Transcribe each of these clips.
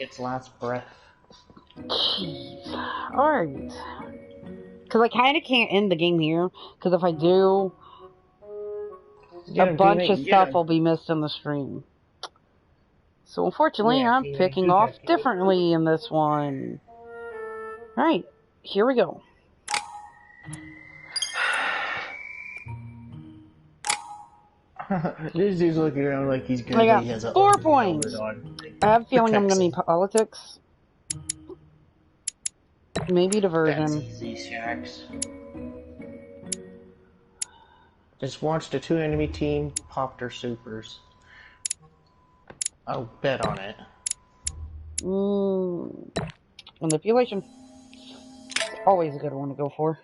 its last breath. Jeez. Alright. Because I kind of can't end the game here. Because if I do, a bunch of stuff will be missed in the stream. So unfortunately, I'm picking off differently in this one. Alright, here we go. This dude's looking around like he's good. I got 4 points. I have a feeling I'm going to need politics. Maybe diversion. That's easy, Shax. Just watch the 2 enemy team pop their supers. I'll bet on it. Manipulation. It's always a good one to go for.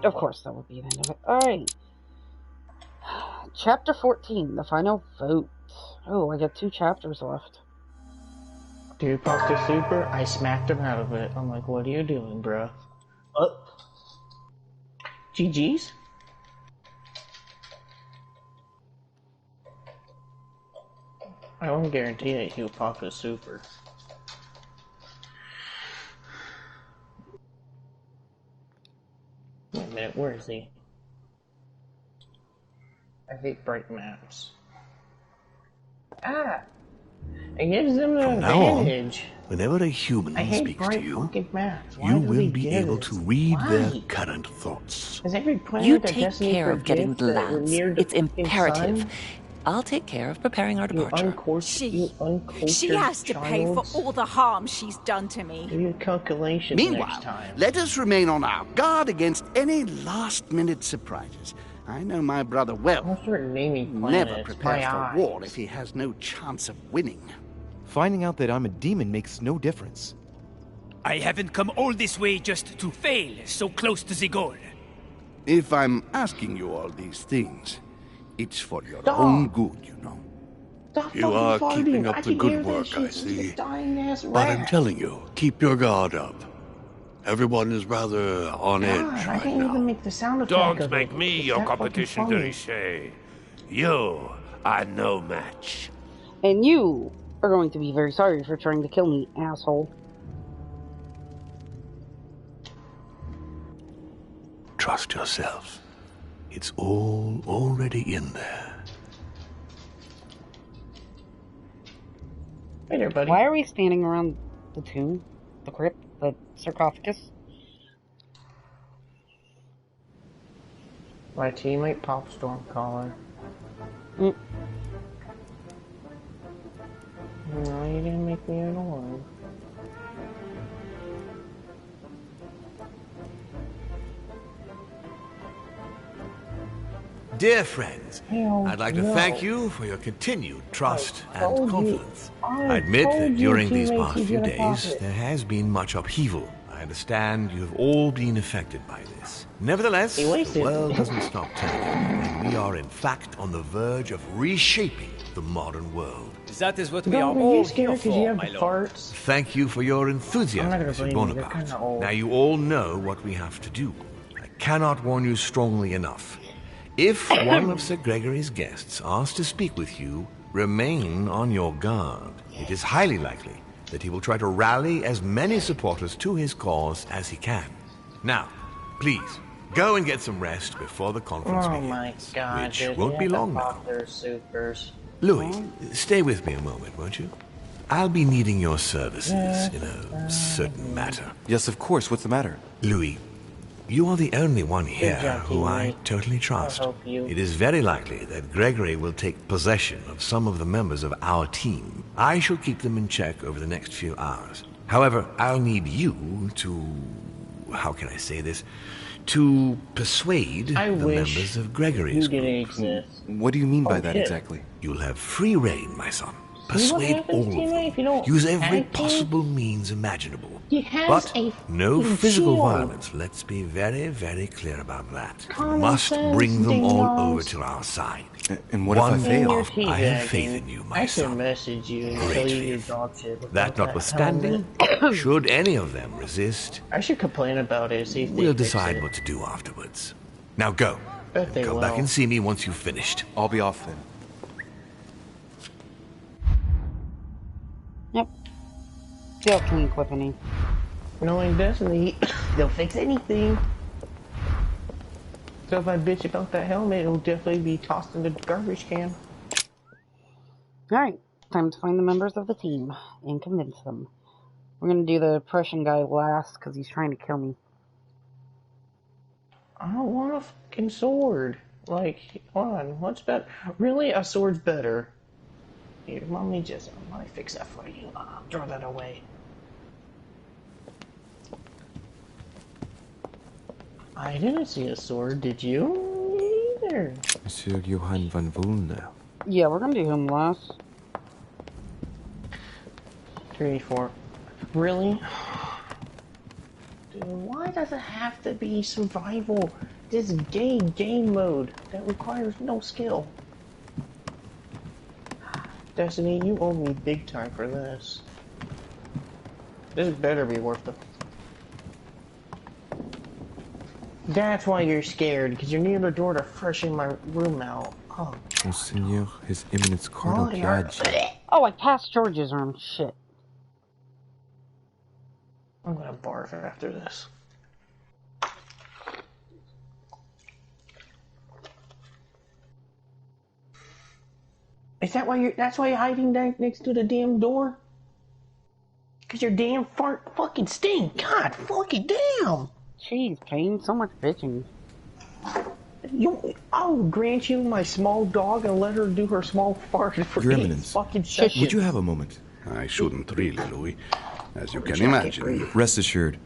Of course, that would be the end of it. Alright. Chapter 14, the final vote. Oh, I got 2 chapters left. Dude popped a super, I smacked him out of it. I'm like, what are you doing, bro? Oh. GG's? I won't guarantee that he'll pop a super. Wait a minute, where is he? I hate bright maps. Ah! It gives them an advantage. Whenever a human speaks to you, maps. you will be able to read their current thoughts. You take care of getting the lads. It's imperative. I'll take care of preparing our departure. She has to pay for all the harm she's done to me. Do your calculations Meanwhile, next time. let us remain on our guard against any last-minute surprises. I know my brother well. Never prepares for war if he has no chance of winning. Finding out that I'm a demon makes no difference. I haven't come all this way just to fail so close to the goal. If I'm asking you all these things, it's for your own good, you know. You are keeping up the good work, I see. But I'm telling you, keep your guard up. Everyone is rather on edge right now. Even make the sound effect Don't make me your competition, Derishay. You are no match. And you are going to be very sorry for trying to kill me, asshole. Trust yourself. It's all already in there. Hey there, buddy. Why are we standing around the tomb? The crypt? The sarcophagus? My teammate Pop Stormcaller. Mm. No, you didn't make me annoyed. Dear friends, I'd like to thank you for your continued trust and confidence. I admit that during these past few days, there has been much upheaval. I understand you have all been affected by this. Nevertheless, the world doesn't stop turning, and we are in fact on the verge of reshaping the modern world. That is what we are all here for, my lord. Thank you for your enthusiasm, Mr. Bonaparte. Now you all know what we have to do. I cannot warn you strongly enough. If one of Sir Gregory's guests asks to speak with you, remain on your guard. It is highly likely that he will try to rally as many supporters to his cause as he can. Now, please, go and get some rest before the conference begins. My God, which won't be long now. Louis, stay with me a moment, won't you? I'll be needing your services in a certain matter. Yes, of course. What's the matter? Louis, you are the only one here who I totally trust. It is very likely that Gregory will take possession of some of the members of our team. I shall keep them in check over the next few hours. However, I'll need you to... how can I say this? To persuade the members of Gregory's group. What do you mean by that exactly? You'll have free reign, my son. Persuade all of them. Use every possible means imaginable. But no physical violence. Let's be very, very clear about that. We must bring them all over to our side. And what if I fail? I have faith in you, my son. Great faith. That notwithstanding, should any of them resist, I should complain about it. See if we'll decide what to do afterwards. Now go. Come back and see me once you've finished. I'll be off then. Still can't equip any. Knowing Destiny, they'll fix anything. So if I bitch about that helmet, it'll definitely be tossed in the garbage can. Alright, time to find the members of the team and convince them. We're gonna do the Prussian guy last because he's trying to kill me. I don't want a fucking sword. Like, hold on, what's better? Really, a sword's better. Here, let me fix that for you. I'll throw that away. I didn't see a sword, did you? Either. Monsieur Johann van Vulner. Yeah, we're gonna do him last. 3, 4. Really? Dude, why does it have to be survival? This gay game mode that requires no skill. Destiny, you owe me big time for this. This better be worth it. That's why you're scared, because you're near the door to freshen my room out. Oh. Monseigneur, His Eminence Cardinal Piaggi. Oh, I passed George's arm. Shit. I'm gonna barf after this. Is that why that's why you're hiding next to the damn door? Cause your damn fart fucking stink. God fucking damn. Jeez, Payne, so much bitching. I'll grant you my small dog and let her do her small fart for Your Eminence, fucking session. Would you have a moment? I shouldn't really, Louis. As you can imagine. Rest assured,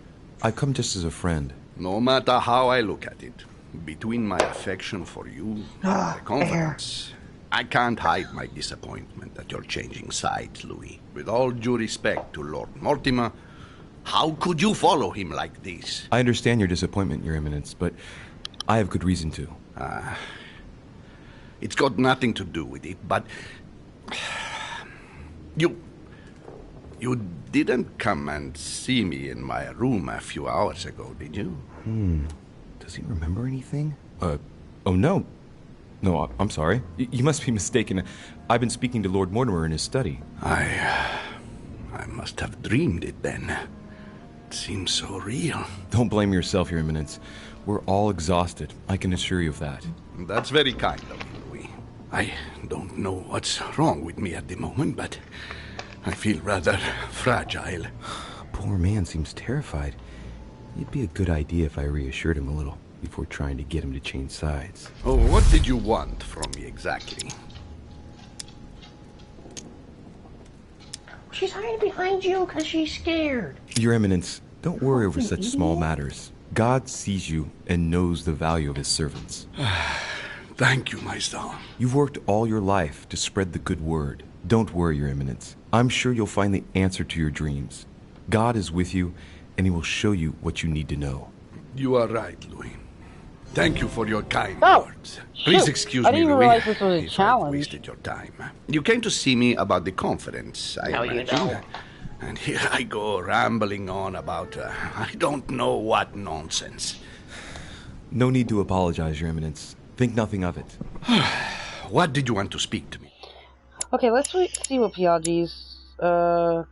I come just as a friend. No matter how I look at it, between my affection for you and my confidence, I can't hide my disappointment at your changing sides, Louis. With all due respect to Lord Mortimer, how could you follow him like this? I understand your disappointment, Your Eminence, but I have good reason to. It's got nothing to do with it, but... You didn't come and see me in my room a few hours ago, did you? Does he remember anything? Oh no. No, I'm sorry. You must be mistaken. I've been speaking to Lord Mortimer in his study. I must have dreamed it then. It seems so real. Don't blame yourself, Your Eminence. We're all exhausted. I can assure you of that. That's very kind of you, Louis. I don't know what's wrong with me at the moment, but I feel rather fragile. Poor man seems terrified. It'd be a good idea if I reassured him a little before trying to get him to change sides. Oh, what did you want from me exactly? She's hiding behind you because she's scared. Your Eminence, don't worry over such small matters. God sees you and knows the value of his servants. Thank you, my son. You've worked all your life to spread the good word. Don't worry, Your Eminence. I'm sure you'll find the answer to your dreams. God is with you, and he will show you what you need to know. You are right, Louis. Thank you for your kind words. Please excuse me, Louis. I didn't even realize this was a challenge. I've wasted your time. You came to see me about the conference, I imagine. And here I go rambling on about I don't know what nonsense. No need to apologize, Your Eminence. Think nothing of it. What did you want to speak to me? Okay, let's see what Piaggi's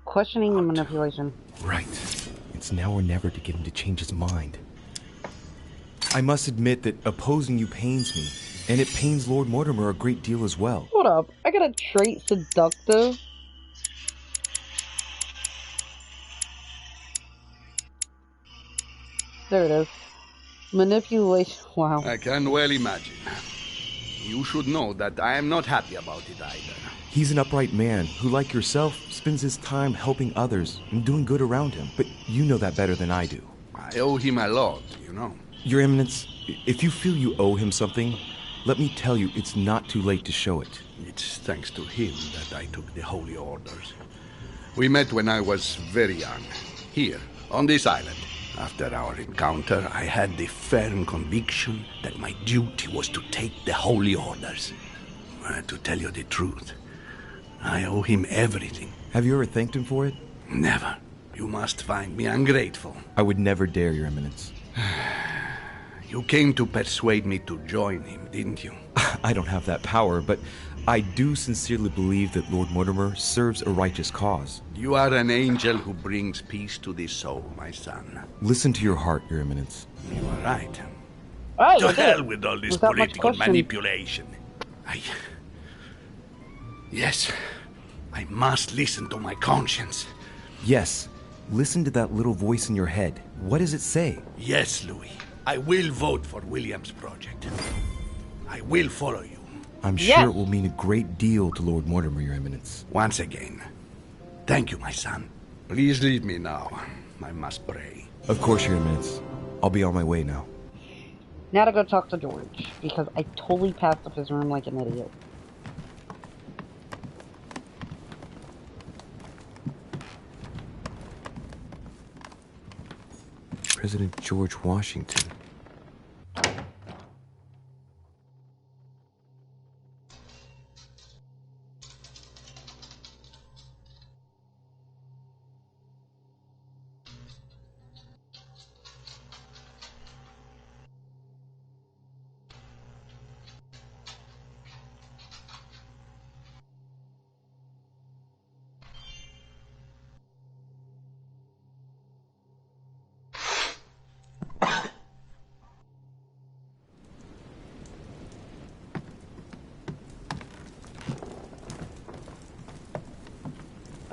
questioning and manipulation. Right. It's now or never to get him to change his mind. I must admit that opposing you pains me, and it pains Lord Mortimer a great deal as well. Hold up, I got a trait seductive. There it is. Manipulation, wow. I can well imagine. You should know that I am not happy about it either. He's an upright man who, like yourself, spends his time helping others and doing good around him. But you know that better than I do. I owe him a lot, you know. Your Eminence, if you feel you owe him something, let me tell you it's not too late to show it. It's thanks to him that I took the Holy Orders. We met when I was very young, here, on this island. After our encounter, I had the firm conviction that my duty was to take the Holy Orders. To tell you the truth, I owe him everything. Have you ever thanked him for it? Never. You must find me ungrateful. I would never dare, Your Eminence. You came to persuade me to join him, didn't you? I don't have that power, but I do sincerely believe that Lord Mortimer serves a righteous cause. You are an angel who brings peace to the soul, my son. Listen to your heart, Your Eminence. You are right. Right, to hell with all this political manipulation. Yes, I must listen to my conscience. Yes, listen to that little voice in your head. What does it say? Yes, Louis. I will vote for William's project. I will follow you. I'm sure it will mean a great deal to Lord Mortimer, Your Eminence. Once again, thank you, my son. Please leave me now. I must pray. Of course, Your Eminence. I'll be on my way now. Now to go talk to George, because I totally passed up his room like an idiot. President George Washington.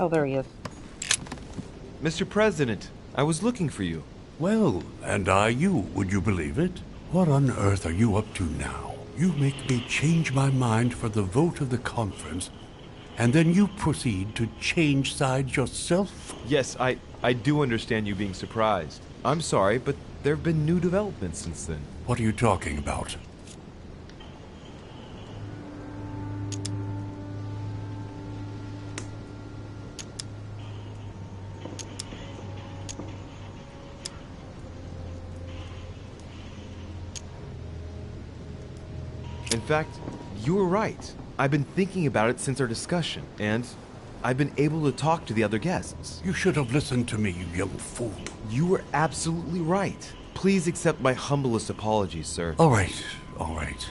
Oh, there he is. Mr. President, I was looking for you. Well, and are you, would you believe it? What on earth are you up to now? You make me change my mind for the vote of the conference, and then you proceed to change sides yourself? Yes, I do understand you being surprised. I'm sorry, but there have been new developments since then. What are you talking about? In fact, you were right. I've been thinking about it since our discussion, and I've been able to talk to the other guests. You should have listened to me, you young fool. You were absolutely right. Please accept my humblest apologies, sir. All right, all right.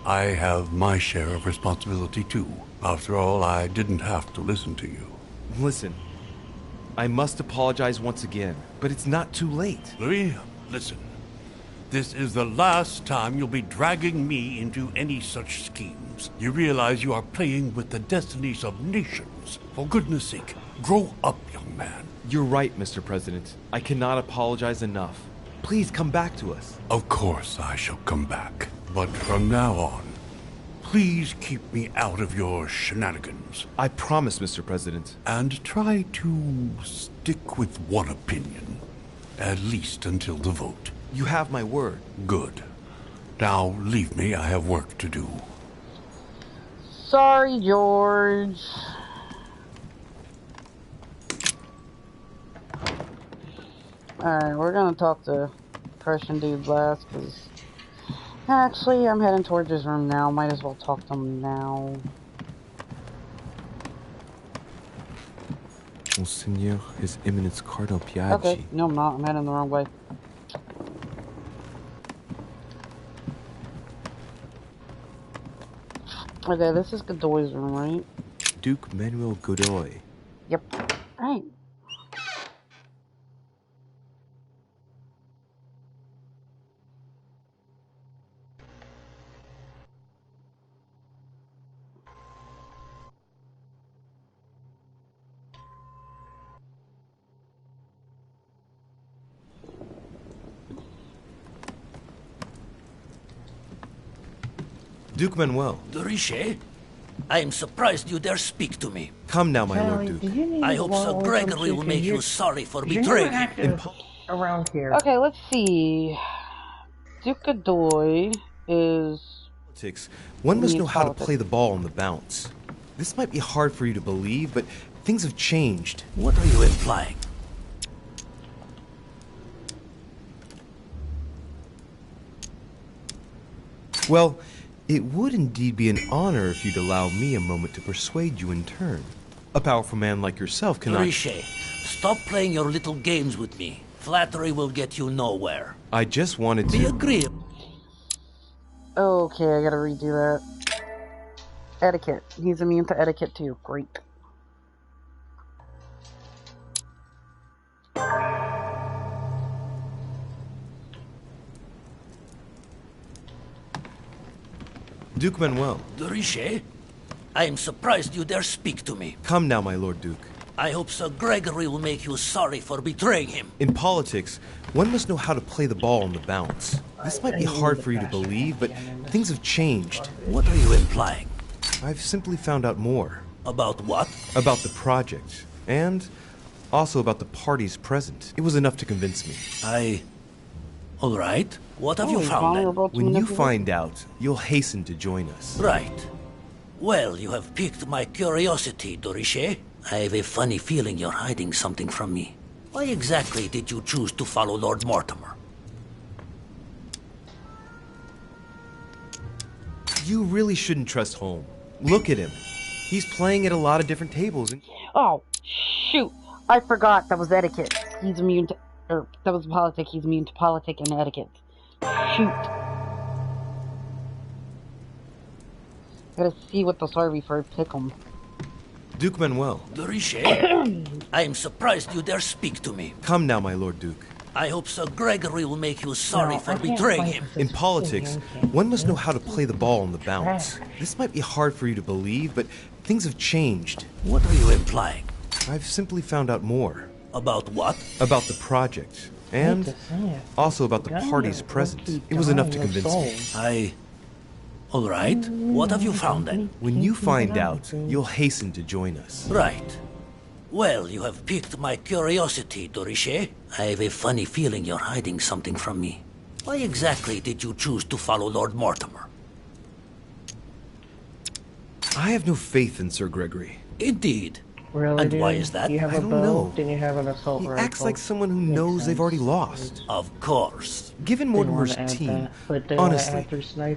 I have my share of responsibility, too. After all, I didn't have to listen to you. Listen, I must apologize once again, but it's not too late. Louis, listen. This is the last time you'll be dragging me into any such schemes. You realize you are playing with the destinies of nations. For goodness sake, grow up, young man. You're right, Mr. President. I cannot apologize enough. Please come back to us. Of course I shall come back. But from now on, please keep me out of your shenanigans. I promise, Mr. President. And try to stick with one opinion. At least until the vote. You have my word. Good. Now, leave me. I have work to do. Sorry, George. Alright, we're gonna talk to Prussian dude last, because... Actually, I'm heading towards his room now. Might as well talk to him now. Monseigneur, His Eminence Cardinal Piaggi. Okay, no I'm not. I'm heading the wrong way. Okay, this is Godoy's room, right? Duke Manuel Godoy. Yep. Right. Duke Manuel. De Richet? I am surprised you dare speak to me. Come now, my Lord Duke. I hope Sir Gregory will make you sorry for betraying him. Around here. Okay, let's see. Duke Godoy is... Politics. One must know how to play the ball on the bounce. This might be hard for you to believe, but things have changed. What are you implying? Well, it would indeed be an honor if you'd allow me a moment to persuade you in turn. A powerful man like yourself cannot... Richet, stop playing your little games with me. Flattery will get you nowhere. I just wanted to... Be agreeable. Okay, I gotta redo that. Etiquette. He's immune to etiquette too. Great. Duke Manuel. De Richet? I am surprised you dare speak to me. Come now, my Lord Duke. I hope Sir Gregory will make you sorry for betraying him. In politics, one must know how to play the ball on the bounce. This might be hard for you to believe, but things have changed. What are you implying? I've simply found out more. About what? About the project, and also about the parties present. It was enough to convince me. All right. What have you found then? When you find out, you'll hasten to join us. Right. Well, you have piqued my curiosity, de Richet. I have a funny feeling you're hiding something from me. Why exactly did you choose to follow Lord Mortimer? You really shouldn't trust Holm. Look at him. He's playing at a lot of different tables and... Oh, shoot. I forgot that was etiquette. He's immune to... that was politic. He's immune to politic and etiquette. Shoot. Gotta see what those are before I pick them. Duke Manuel. De Richet? I am surprised you dare speak to me. Come now, my Lord Duke. I hope Sir Gregory will make you sorry for betraying him. In politics, one must know how to play the ball on the bounce. This might be hard for you to believe, but things have changed. What are you implying? I've simply found out more. About what? About the project, and also about the parties present. It was enough to convince me. All right. What have you found then? When you find out, you'll hasten to join us. Right. Well, you have piqued my curiosity, de Richet. I have a funny feeling you're hiding something from me. Why exactly did you choose to follow Lord Mortimer? I have no faith in Sir Gregory. Indeed. Really, and why is that? You have I a don't bow, know. Then you have an assault He rifle. acts like someone who knows they've already lost. Of course. Given Mortimer's team, honestly,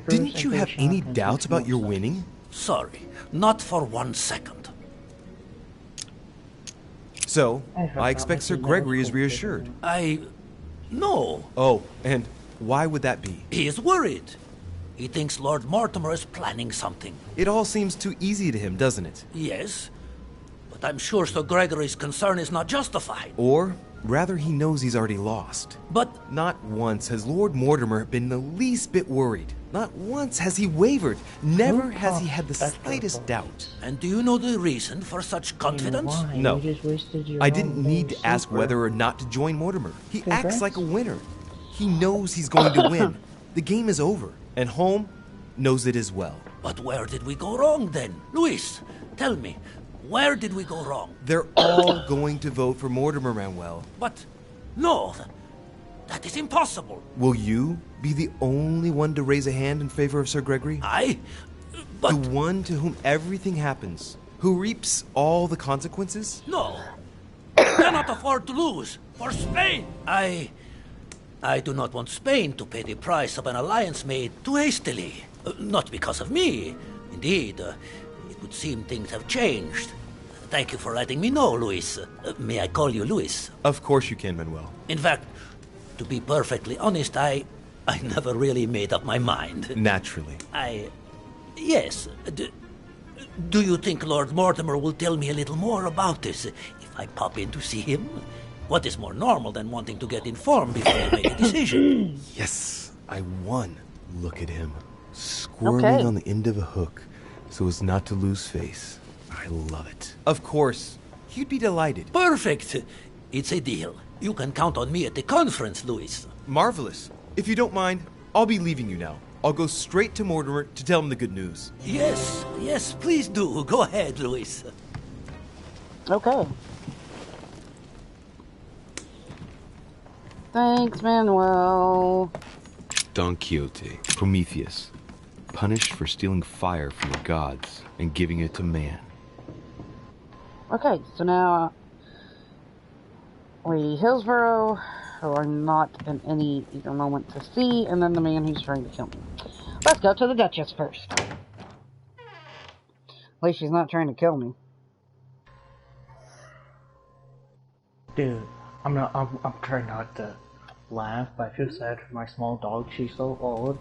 didn't you have any doubts about your winning? Sorry, not for 1 second. So, I expect Sir Gregory is reassured. No. Oh, and why would that be? He is worried. He thinks Lord Mortimer is planning something. It all seems too easy to him, doesn't it? Yes. But I'm sure Sir Gregory's concern is not justified. Or, rather, he knows he's already lost. But... Not once has Lord Mortimer been the least bit worried. Not once has he wavered. Never has he had the slightest doubt. And do you know the reason for such confidence? No. I didn't need to ask whether or not to join Mortimer. He acts like a winner. He knows he's going to win. The game is over. And Holm knows it as well. But where did we go wrong then? Luis, tell me, where did we go wrong? They're all going to vote for Mortimer, Manuel. But, no, that is impossible. Will you be the only one to raise a hand in favor of Sir Gregory? But... The one to whom everything happens, who reaps all the consequences? No, I cannot afford to lose. For Spain! I do not want Spain to pay the price of an alliance made too hastily. Not because of me. Indeed, it would seem things have changed. Thank you for letting me know, Luis. May I call you Luis? Of course you can, Manuel. In fact, to be perfectly honest, I never really made up my mind. Naturally. Yes. Do you think Lord Mortimer will tell me a little more about this if I pop in to see him? What is more normal than wanting to get informed before you make a decision? Yes, I won. Look at him, squirming on the end of a hook so as not to lose face. I love it. Of course, he'd be delighted. Perfect. It's a deal. You can count on me at the conference, Luis. Marvelous. If you don't mind, I'll be leaving you now. I'll go straight to Mortimer to tell him the good news. Yes, please do. Go ahead, Luis. Okay. Thanks, Manuel. Don Quixote, Prometheus, punished for stealing fire from the gods and giving it to man. Okay, so now Lady Hillsborough, who are not in any eager moment to see, and then the man who's trying to kill me. Let's go to the Duchess first. At least she's not trying to kill me. Dude, I'm trying not to laugh, but I feel sad for my small dog. She's so old,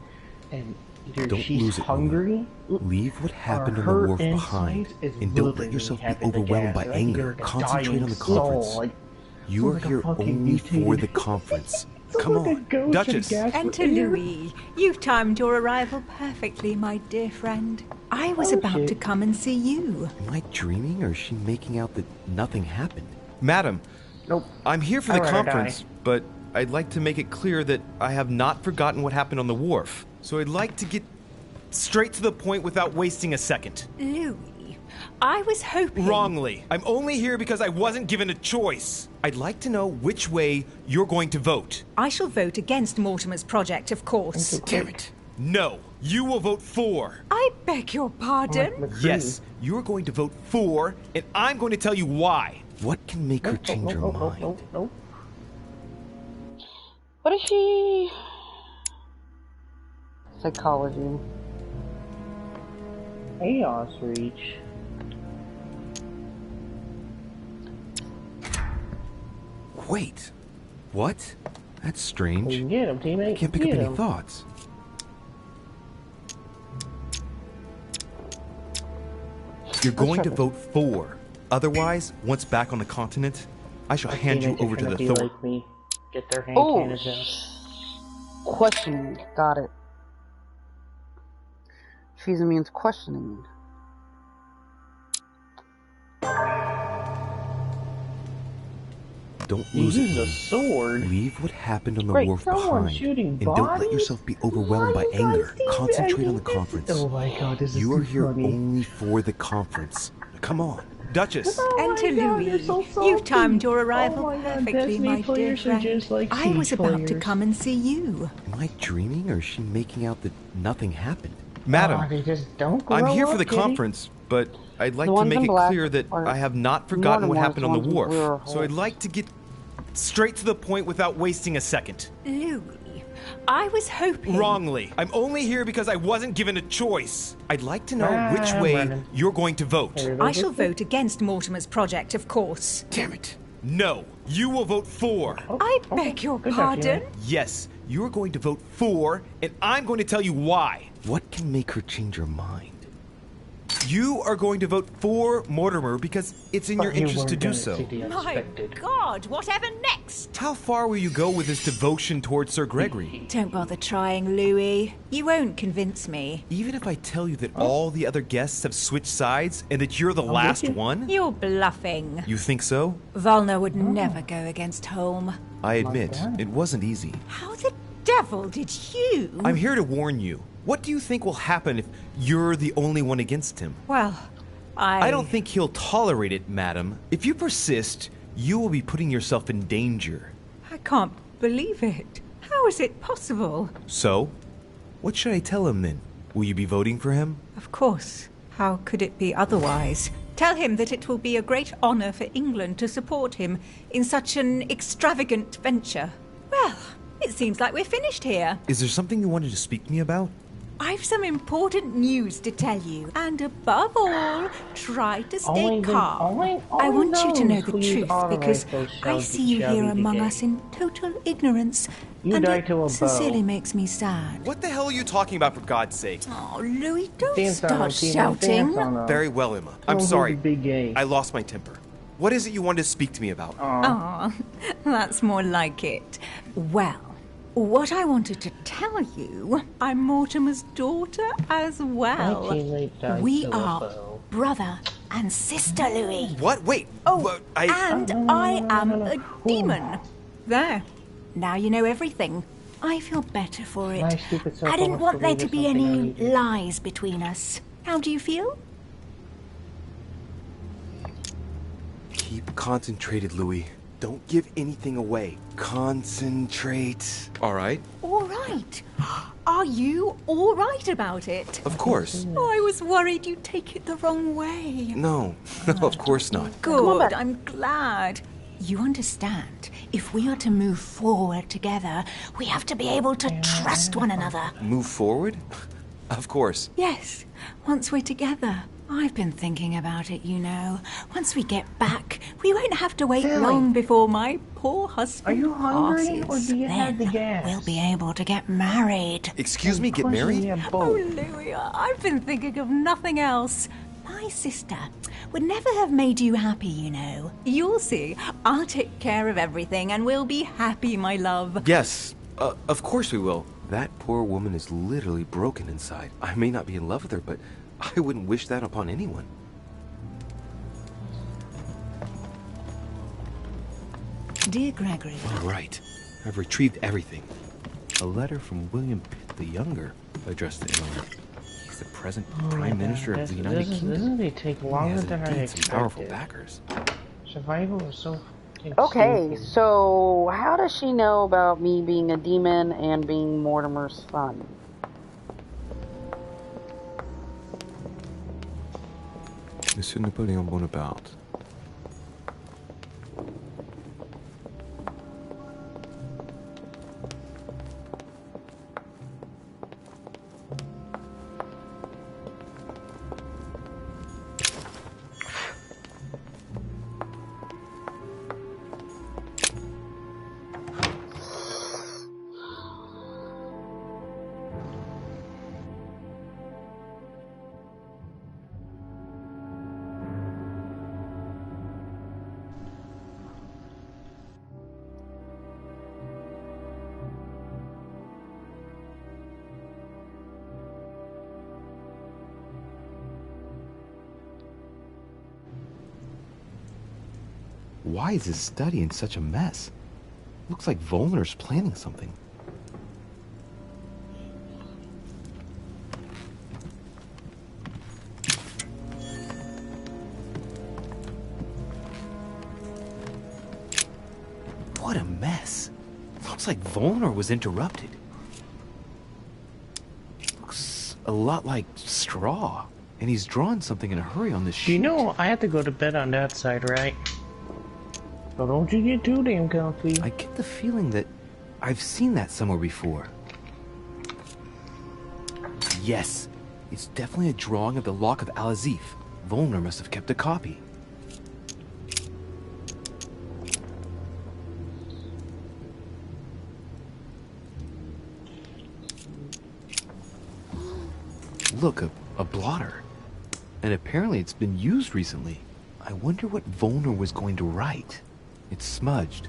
and either she's hungry. Leave what happened on the wharf behind, and don't let yourself be overwhelmed by anger. Concentrate on the conference. You are here only for the conference. Come on, Duchess. Enter Louis. You've timed your arrival perfectly, my dear friend. I was about to come and see you. Am I dreaming, or is she making out that nothing happened? Madam, nope. I'm here for the conference, but I'd like to make it clear that I have not forgotten what happened on the wharf. So I'd like to get straight to the point without wasting a second. Louis, I was hoping... Wrongly. I'm only here because I wasn't given a choice. I'd like to know which way you're going to vote. I shall vote against Mortimer's project, of course. Damn it. No, you will vote for. I beg your pardon? Yes, you're going to vote for, and I'm going to tell you why. What can make her change her mind? What is she? Psychology. Chaos Reach. Wait. What? That's strange. You can get him, teammate. I can't pick up any thoughts. You're going to vote for. Otherwise, once back on the continent, I shall hand you over to the Thor. Like get their hand cannons out. Questioning. Got it. She's means questioning. Don't lose it. A sword. Leave what happened on the wharf behind, and don't let yourself be overwhelmed by anger. Concentrate on the conference. Oh my God, this is You are here funny. only for the conference. Come on, Duchess. Enter Louis. You've timed your arrival perfectly, my dear friend. Like I was about to come and see you. Am I dreaming, or is she making out that nothing happened? Madam, they just don't I'm here for the Kitty. conference, but I'd like to make it clear that I have not forgotten what happened on the wharf. So I'd like to get straight to the point without wasting a second. Louis, I was hoping... Wrongly. I'm only here because I wasn't given a choice. I'd like to know which way you're going to vote. I shall vote against Mortimer's project, of course. Damn it. No, you will vote for. I beg your pardon? Yes, you're going to vote for, and I'm going to tell you why. What can make her change her mind? You are going to vote for Mortimer because it's in your interest to do so. My God, whatever next? How far will you go with this devotion towards Sir Gregory? Don't bother trying, Louis. You won't convince me. Even if I tell you that all the other guests have switched sides and that you're the last one? You're bluffing. You think so? Volna would never go against Holm. I admit, it wasn't easy. How the devil did you? I'm here to warn you. What do you think will happen if you're the only one against him? Well, I don't think he'll tolerate it, madam. If you persist, you will be putting yourself in danger. I can't believe it. How is it possible? So, what should I tell him then? Will you be voting for him? Of course. How could it be otherwise? Tell him that it will be a great honor for England to support him in such an extravagant venture. Well, it seems like we're finished here. Is there something you wanted to speak to me about? I've some important news to tell you, and above all, try to stay calm. I want you to know the truth, because I see you here among us in total ignorance, and it sincerely makes me sad. What the hell are you talking about, for God's sake? Oh, Louis, don't start shouting. Very well, Emma. I'm sorry. I lost my temper. What is it you wanted to speak to me about? Oh, that's more like it. Well, what I wanted to tell you, I'm Mortimer's daughter as well. We are brother and sister, Louis. What? Wait. Oh, and I am a demon. There. Now you know everything. I feel better for it. I didn't want there to be any lies between us. How do you feel? Keep concentrated, Louis. Don't give anything away. Concentrate. All right? All right. Are you all right about it? Of course. Oh, I was worried you'd take it the wrong way. No, of course not. Good, I'm glad. You understand, if we are to move forward together, we have to be able to trust one another. Move forward? Of course. Yes, once we're together. I've been thinking about it, you know. Once we get back, We won't have to wait long before my poor husband Are you hungry, passes. or do you have the Then gas? we'll be able to get married. Excuse me, get married? Oh, Louis, I've been thinking of nothing else. My sister would never have made you happy, you know. You'll see. I'll take care of everything, and we'll be happy, my love. Yes, of course we will. That poor woman is literally broken inside. I may not be in love with her, but I wouldn't wish that upon anyone. Dear Gregory. All right. I've retrieved everything. A letter from William Pitt the Younger addressed to Eleanor. He's the present Prime Minister of the United Kingdom. Doesn't it take longer than I expected? Some powerful backers. Survival is so okay, so how does she know about me being a demon and being Mortimer's son? Monsieur Napoleon Bonaparte. Why is his study in such a mess? Looks like Volner's planning something. What a mess. Looks like Volner was interrupted. Looks a lot like straw. And he's drawn something in a hurry on this sheet. You know, I have to go to bed on that side, right? So don't you get too damn comfy. I get the feeling that I've seen that somewhere before. Yes, it's definitely a drawing of the Lock of Al-Azif. Volner must have kept a copy. Look, a blotter. And apparently it's been used recently. I wonder what Volner was going to write. It's smudged.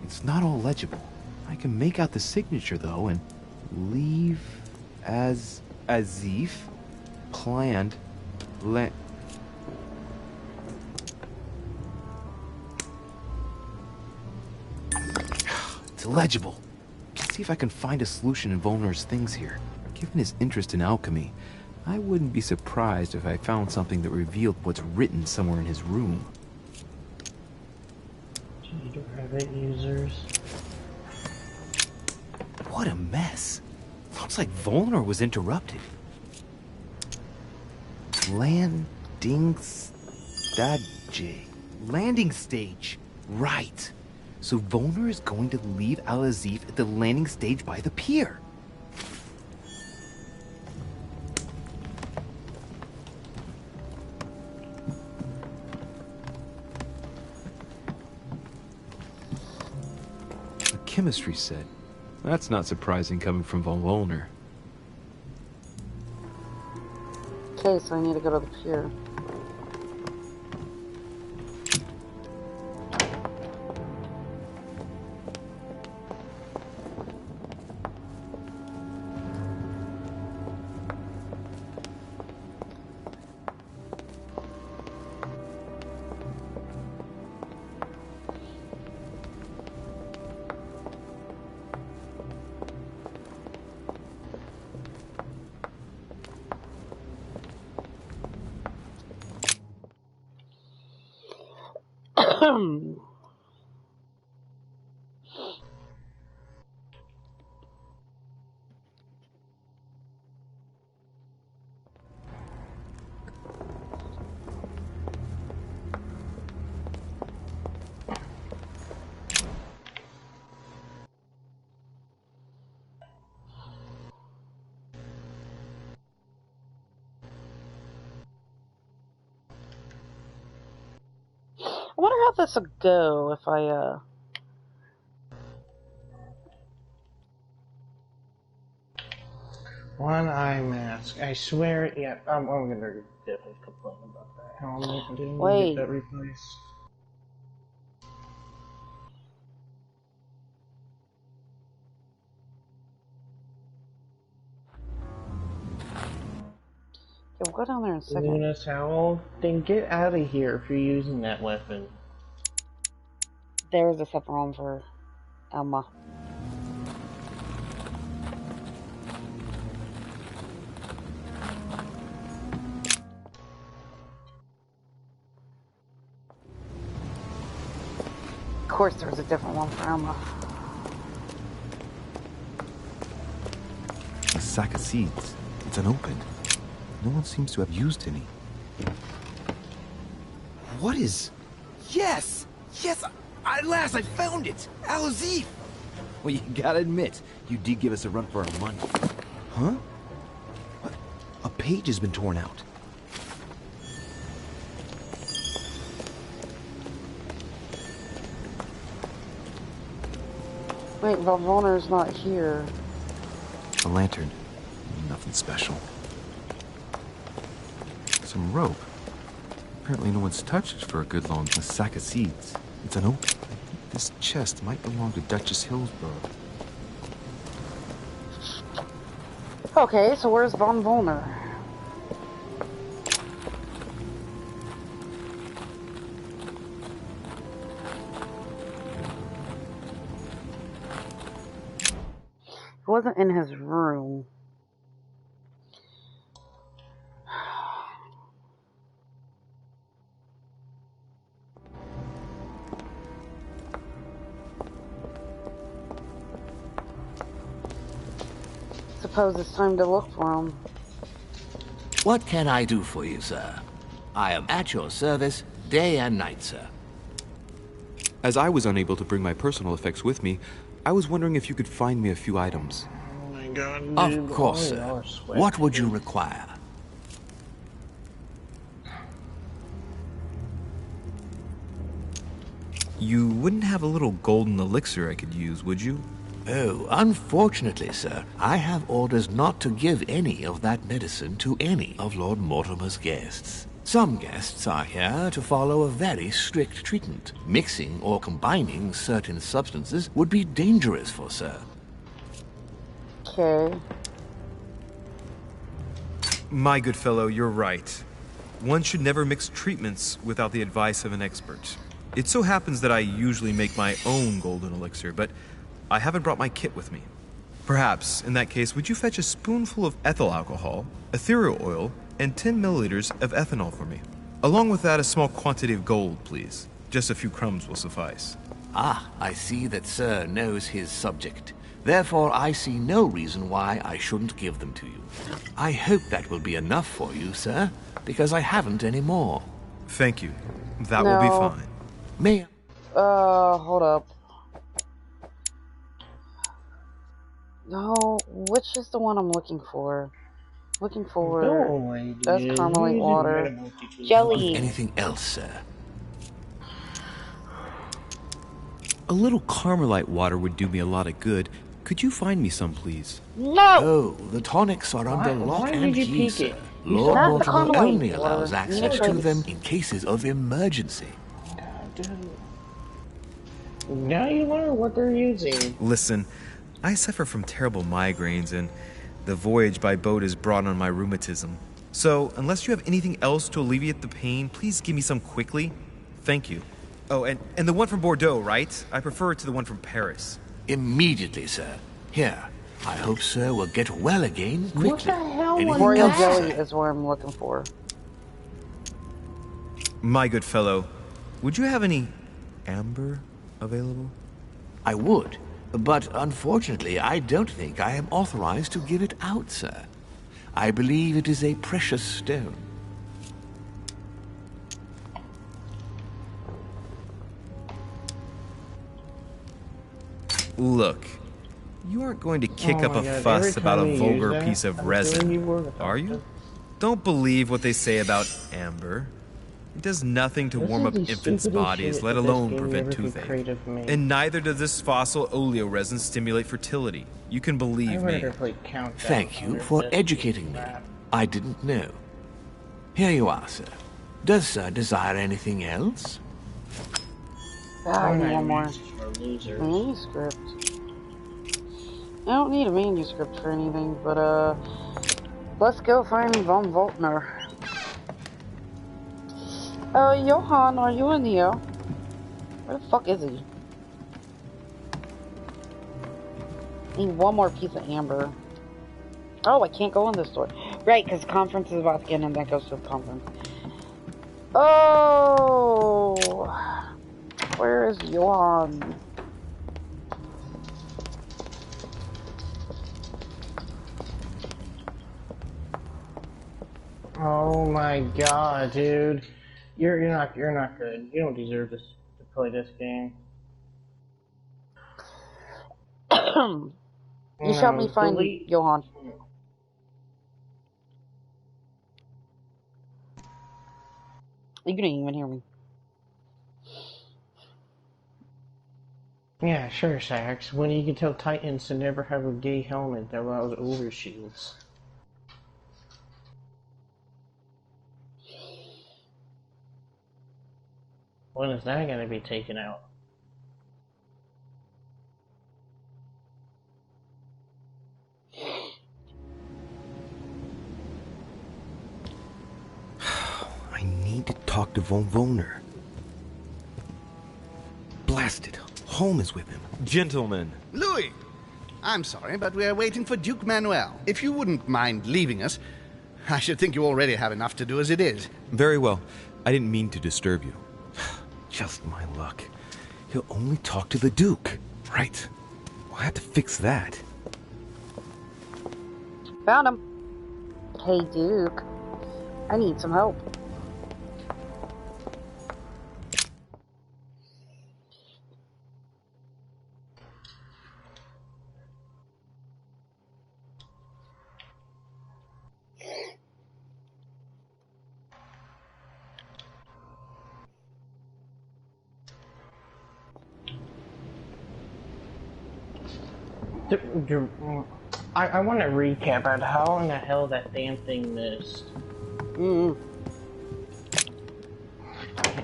It's not all legible. I can make out the signature, though, and leave as Azif planned It's illegible. Let's see if I can find a solution in Volner's things here. Given his interest in alchemy, I wouldn't be surprised if I found something that revealed what's written somewhere in his room. Private users. What a mess. Looks like Volner was interrupted. Landing stage. Right. So Volner is going to leave Al-Azif at the landing stage by the pier. A chemistry set. That's not surprising coming from von Volner. Okay, so I need to go to the pier. I wonder how this would go if I, One eye mask. I swear, yeah, I'm gonna definitely complain about that. How am I doing to get that replaced? Yeah, we'll go down there in a second. Luna's Howl? Then get out of here if you're using that weapon. There's a separate room for Emma. Of course there's a different one for Emma. A sack of seeds. It's unopened. No one seems to have used any. What is... Yes! Yes! At last I found it! Al-Azif! Well, you gotta admit, you did give us a run for our money. Huh? What? A page has been torn out. Wait, Valvoner's not here. A lantern. Nothing special. Some rope. Apparently no one's touched it for a good long time. A sack of seeds. It's unopened. This chest might belong to Duchess Hillsborough. Okay, so where's Von Volner? He wasn't in his room. Suppose it's time to look for him. What can I do for you, sir? I am at your service day and night, sir. As I was unable to bring my personal effects with me, I was wondering if you could find me a few items. Oh my god, dude. Of course, sir. What would you require? You wouldn't have a little golden elixir I could use, would you? Oh, unfortunately, sir, I have orders not to give any of that medicine to any of Lord Mortimer's guests. Some guests are here to follow a very strict treatment. Mixing or combining certain substances would be dangerous for sir. Okay. My good fellow, you're right. One should never mix treatments without the advice of an expert. It so happens that I usually make my own golden elixir, but I haven't brought my kit with me. Perhaps, in that case, would you fetch a spoonful of ethyl alcohol, ethereal oil, and 10 milliliters of ethanol for me? Along with that, a small quantity of gold, please. Just a few crumbs will suffice. Ah, I see that sir knows his subject. Therefore, I see no reason why I shouldn't give them to you. I hope that will be enough for you, sir, because I haven't any more. Thank you. That will be fine. May I... hold up. No, which is the one I'm looking for? Looking for... That's Carmelite water. Jelly. Anything else, sir? A little Carmelite water would do me a lot of good. Could you find me some, please? No! Oh, the tonics are under lock and key, sir. Lord Mortimer only allows access to them in cases of emergency. Now you wonder what they're using. Listen, I suffer from terrible migraines, and the voyage by boat has brought on my rheumatism. So, unless you have anything else to alleviate the pain, please give me some quickly. Thank you. Oh, and the one from Bordeaux, right? I prefer it to the one from Paris. Immediately, sir. Here. I hope sir will get well again quickly. What the hell Royal jelly is what I'm looking for. My good fellow, would you have any amber available? I would, but unfortunately I don't think I am authorized to give it out, sir. I believe it is a precious stone. Look, you aren't going to kick up a fuss about a vulgar piece of resin, are you? Don't believe what they say about amber. It does nothing to warm up infants' bodies, let alone prevent toothache. And neither does this fossil oleoresin stimulate fertility. You can believe me. Thank you for educating me. I didn't know. Here you are, sir. Does sir desire anything else? One more. Manuscript. I don't need a manuscript for anything, but let's go find von Voltner. Johann, are you in here? Where the fuck is he? I need one more piece of amber. Oh, I can't go in this door. Right, because the conference is about to end and that goes to the conference. Oh! Where is Johann? Oh my god, dude. You're not good. You don't deserve to play this game. You shall me find Johann. You didn't even hear me. Yeah, sure, Sax. When you can tell Titans to never have a gay helmet that allows overshields. When is that going to be taken out? I need to talk to von Voltner. Blast it. Holm is with him. Gentlemen. Louis! I'm sorry, but we are waiting for Duke Manuel. If you wouldn't mind leaving us, I should think you already have enough to do as it is. Very well. I didn't mean to disturb you. Just my luck. He'll only talk to the Duke. Right. We'll have to fix that. Found him. Hey, Duke. I need some help. I want to recap on how in the hell that damn thing missed.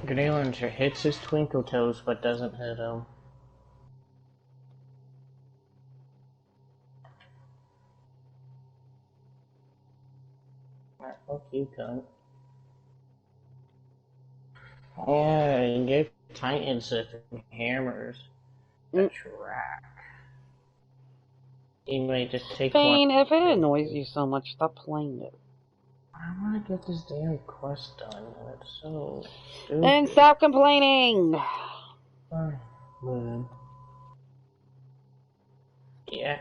Greylander hits his twinkle toes but doesn't hit him. Fuck you, cunt. Yeah, you gave Titans hammers. That's right. You may just take Fane, if it annoys you so much, stop playing it. I want to get this damn quest done, and it's so stupid. Then stop complaining! Man. Yeah.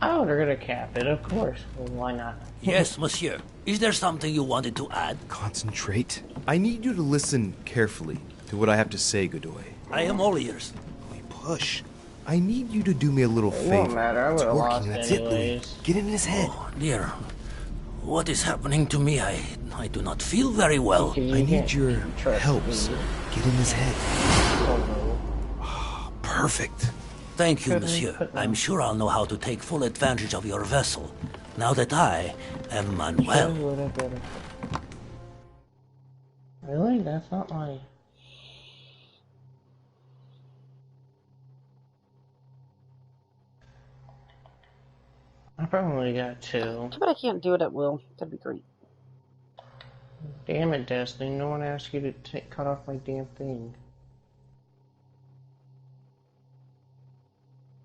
Oh, they're gonna cap it, of course. Well, why not? Yes, monsieur. Is there something you wanted to add? Concentrate. I need you to listen carefully to what I have to say, Godoy. I am all ears. We push. I need you to do me a little favor. It won't matter, I would have lost That's anyways. It, Get in his head. Oh, dear. What is happening to me? I do not feel very well. I need your help, sir. Get in his head. Oh, perfect. Thank you, monsieur. I'm sure I'll know how to take full advantage of your vessel, now that I am Manuel. Really? That's not my... I probably got two. But I can't do it at will. That'd be great. Damn it, Destiny. No one asked you to cut off my damn thing.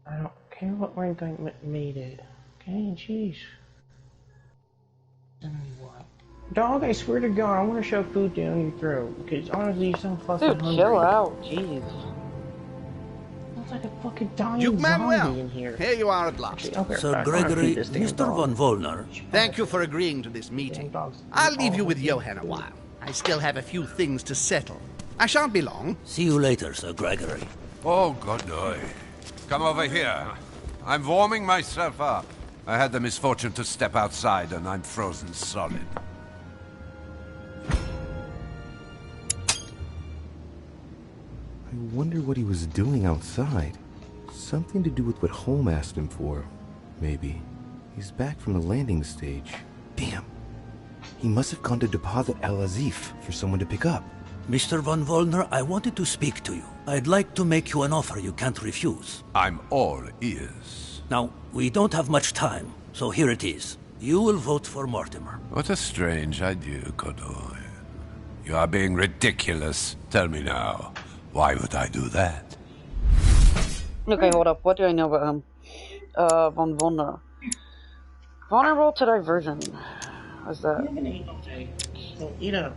I don't care what rank I made it. Okay, jeez. What? Dog, I swear to God, I want to shove food down your throat. Because honestly, you sound fucking hungry. Dude, chill out. Jeez. It's like a fucking dying Duke Manuel, zombie in here. Here you are at last. Sir Gregory, Mr. von Voltner. Thank you for agreeing to this meeting. I'll leave you with Johann a while. I still have a few things to settle. I shan't be long. See you later, Sir Gregory. Oh, Godoy. Come over here. I'm warming myself up. I had the misfortune to step outside and I'm frozen solid. I wonder what he was doing outside. Something to do with what Holm asked him for, maybe. He's back from the landing stage. Damn. He must have gone to deposit Al-Azif for someone to pick up. Mr. von Wollner, I wanted to speak to you. I'd like to make you an offer you can't refuse. I'm all ears. Now, we don't have much time, so here it is. You will vote for Mortimer. What a strange idea, Godoy. You are being ridiculous. Tell me now, why would I do that? Okay, hold up. What do I know about him? Von Wollner. Vulnerable to diversion. What's that? You know.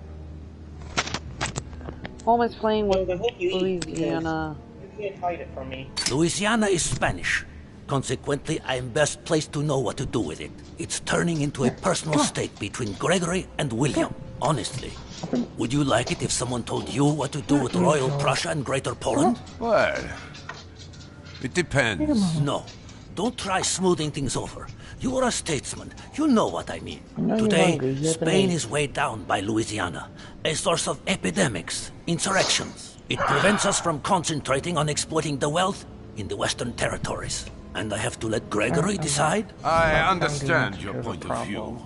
Holm is playing with Louisiana. You can't hide it from me. Louisiana is Spanish. Consequently, I am best placed to know what to do with it. It's turning into a personal stake between Gregory and William. Honestly, would you like it if someone told you what to do with Royal Prussia and Greater Poland? Well, it depends. No, don't try smoothing things over. You are a statesman. You know what I mean. Today, Spain is weighed down by Louisiana, a source of epidemics, insurrections. It prevents us from concentrating on exploiting the wealth in the Western territories. And I have to let Gregory decide? I understand your point of view.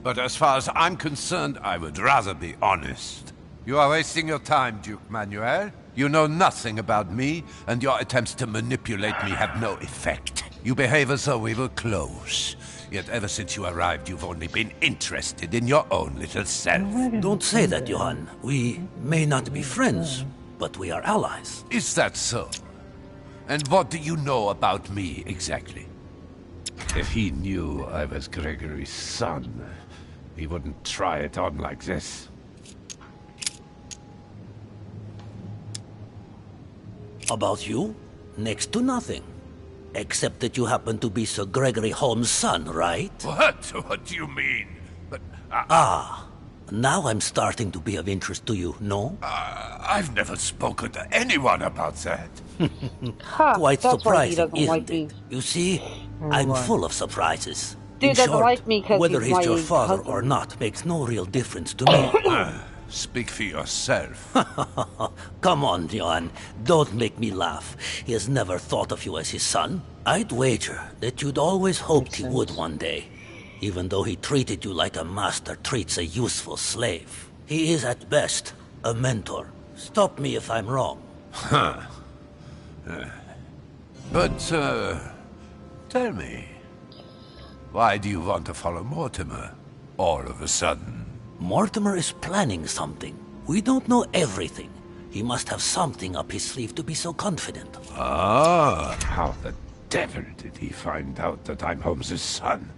But as far as I'm concerned, I would rather be honest. You are wasting your time, Duke Manuel. You know nothing about me, and your attempts to manipulate me have no effect. You behave as though we were close. Yet ever since you arrived, you've only been interested in your own little self. Don't say that, Johann. We may not be friends, but we are allies. Is that so? And what do you know about me, exactly? If he knew I was Gregory's son, he wouldn't try it on like this. About you? Next to nothing. Except that you happen to be Sir Gregory Holmes' son, right? What? What do you mean? But, now I'm starting to be of interest to you, no? I've never spoken to anyone about that. Quite surprising, isn't it? You see, I'm full of surprises. Dude doesn't like me because whether he's your father or not makes no real difference to me. Speak for yourself. Come on, Johann. Don't make me laugh. He has never thought of you as his son. I'd wager that you'd always hoped he would one day, even though he treated you like a master treats a useful slave. He is at best a mentor. Stop me if I'm wrong. But, tell me, why do you want to follow Mortimer all of a sudden? Mortimer is planning something. We don't know everything. He must have something up his sleeve to be so confident. How the devil did he find out that I'm Holmes' son?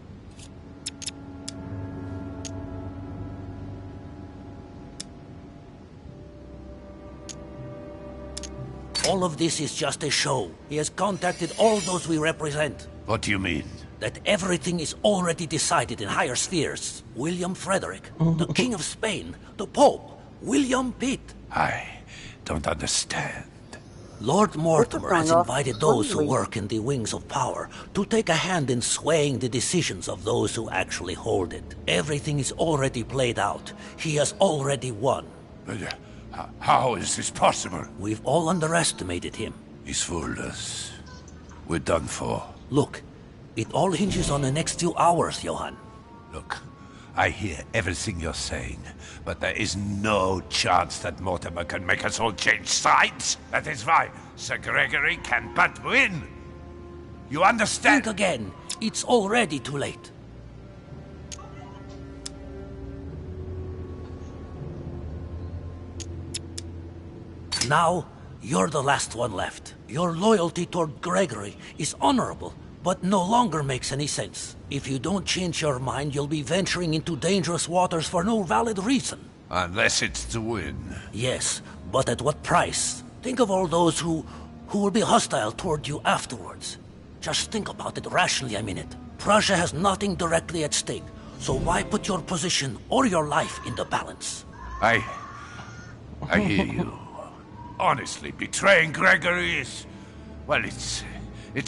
All of this is just a show. He has contacted all those we represent. What do you mean? That everything is already decided in higher spheres. William Frederick, the King of Spain, the Pope, William Pitt. I don't understand. Lord Mortimer has invited those who work in the wings of power to take a hand in swaying the decisions of those who actually hold it. Everything is already played out. He has already won. But how is this possible? We've all underestimated him. He's fooled us. We're done for. Look, it all hinges on the next few hours, Johann. Look, I hear everything you're saying, but there is no chance that Mortimer can make us all change sides. That is why Sir Gregory can but win. You understand? Think again. It's already too late. Now, you're the last one left. Your loyalty toward Gregory is honorable, but no longer makes any sense. If you don't change your mind, you'll be venturing into dangerous waters for no valid reason. Unless it's to win. Yes, but at what price? Think of all those who will be hostile toward you afterwards. Just think about it rationally a minute. Prussia has nothing directly at stake, so why put your position or your life in the balance? I hear you. Honestly, betraying Gregory is... well, it's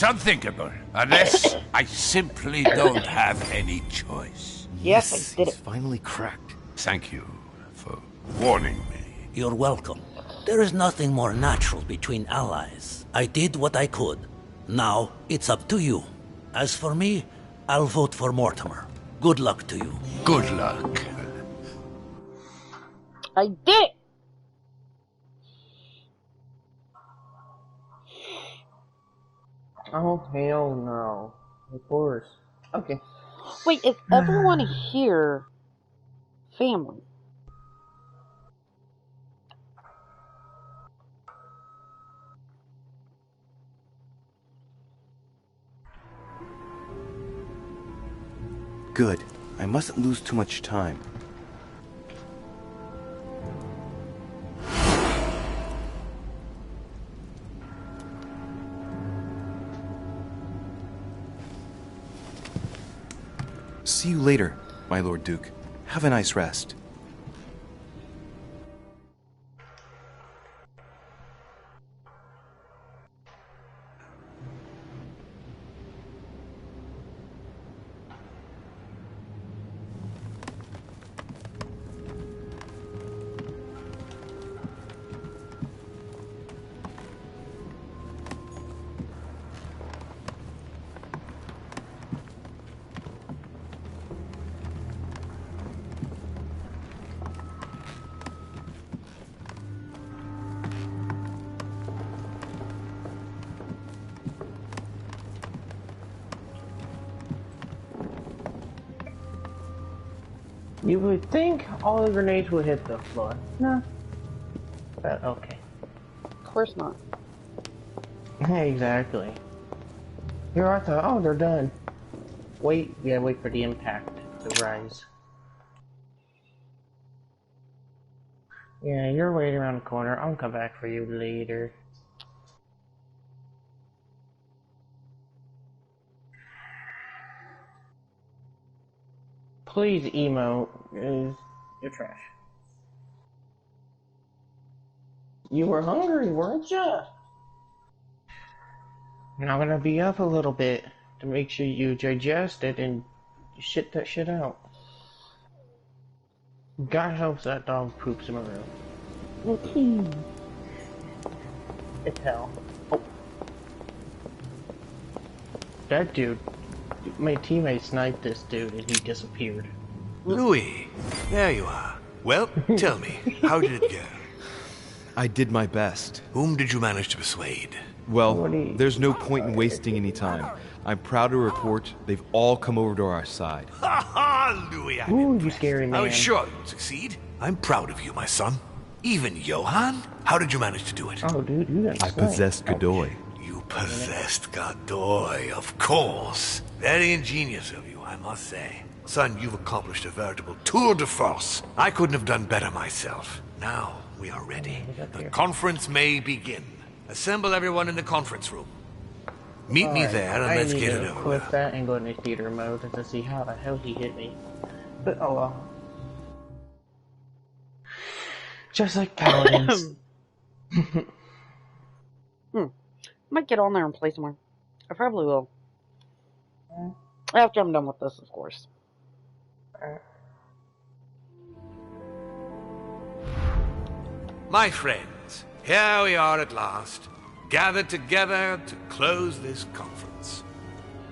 unthinkable. Unless I simply don't have any choice. Yes, I did it. Finally cracked. Thank you for warning me. You're welcome. There is nothing more natural between allies. I did what I could. Now, it's up to you. As for me, I'll vote for Mortimer. Good luck to you. Good luck. I did it! Oh, hell no. Of course. Okay. Wait, is everyone here family? Good. I mustn't lose too much time. See you later, my Lord Duke. Have a nice rest. You would think all the grenades would hit the floor. No. But okay. Of course not. Exactly. Here I thought, oh, they're done. Wait, yeah, wait for the impact to rise. Yeah, you're waiting around the corner. I'll come back for you later. Please, emo, you're trash. You were hungry, weren't you? And I'm gonna be up a little bit to make sure you digest it and shit that shit out. God helps that dog poops in my room. It's hell. Oh. That dude. My teammate sniped this dude and he disappeared. Louis, there you are. Well, tell me, how did it go? I did my best. Whom did you manage to persuade? Well, there's no point in wasting any time. I'm proud to report they've all come over to our side. Ha ha, Louis, Ooh, you scary man. I was sure you'd succeed. I'm proud of you, my son. Even Johann? How did you manage to do it? Oh, dude, you got I possessed Godoy. You possessed Godoy, of course. Very ingenious of you, I must say. Son, you've accomplished a veritable tour de force. I couldn't have done better myself. Now, we are ready. The conference may begin. Assemble everyone in the conference room. Meet me there and let's get it over. Clip that and go into theater mode to see how the hell he hit me. But oh well. Just like paladins. Might get on there and play somewhere. I probably will. After I'm done with this, of course. My friends, here we are at last, gathered together to close this conference.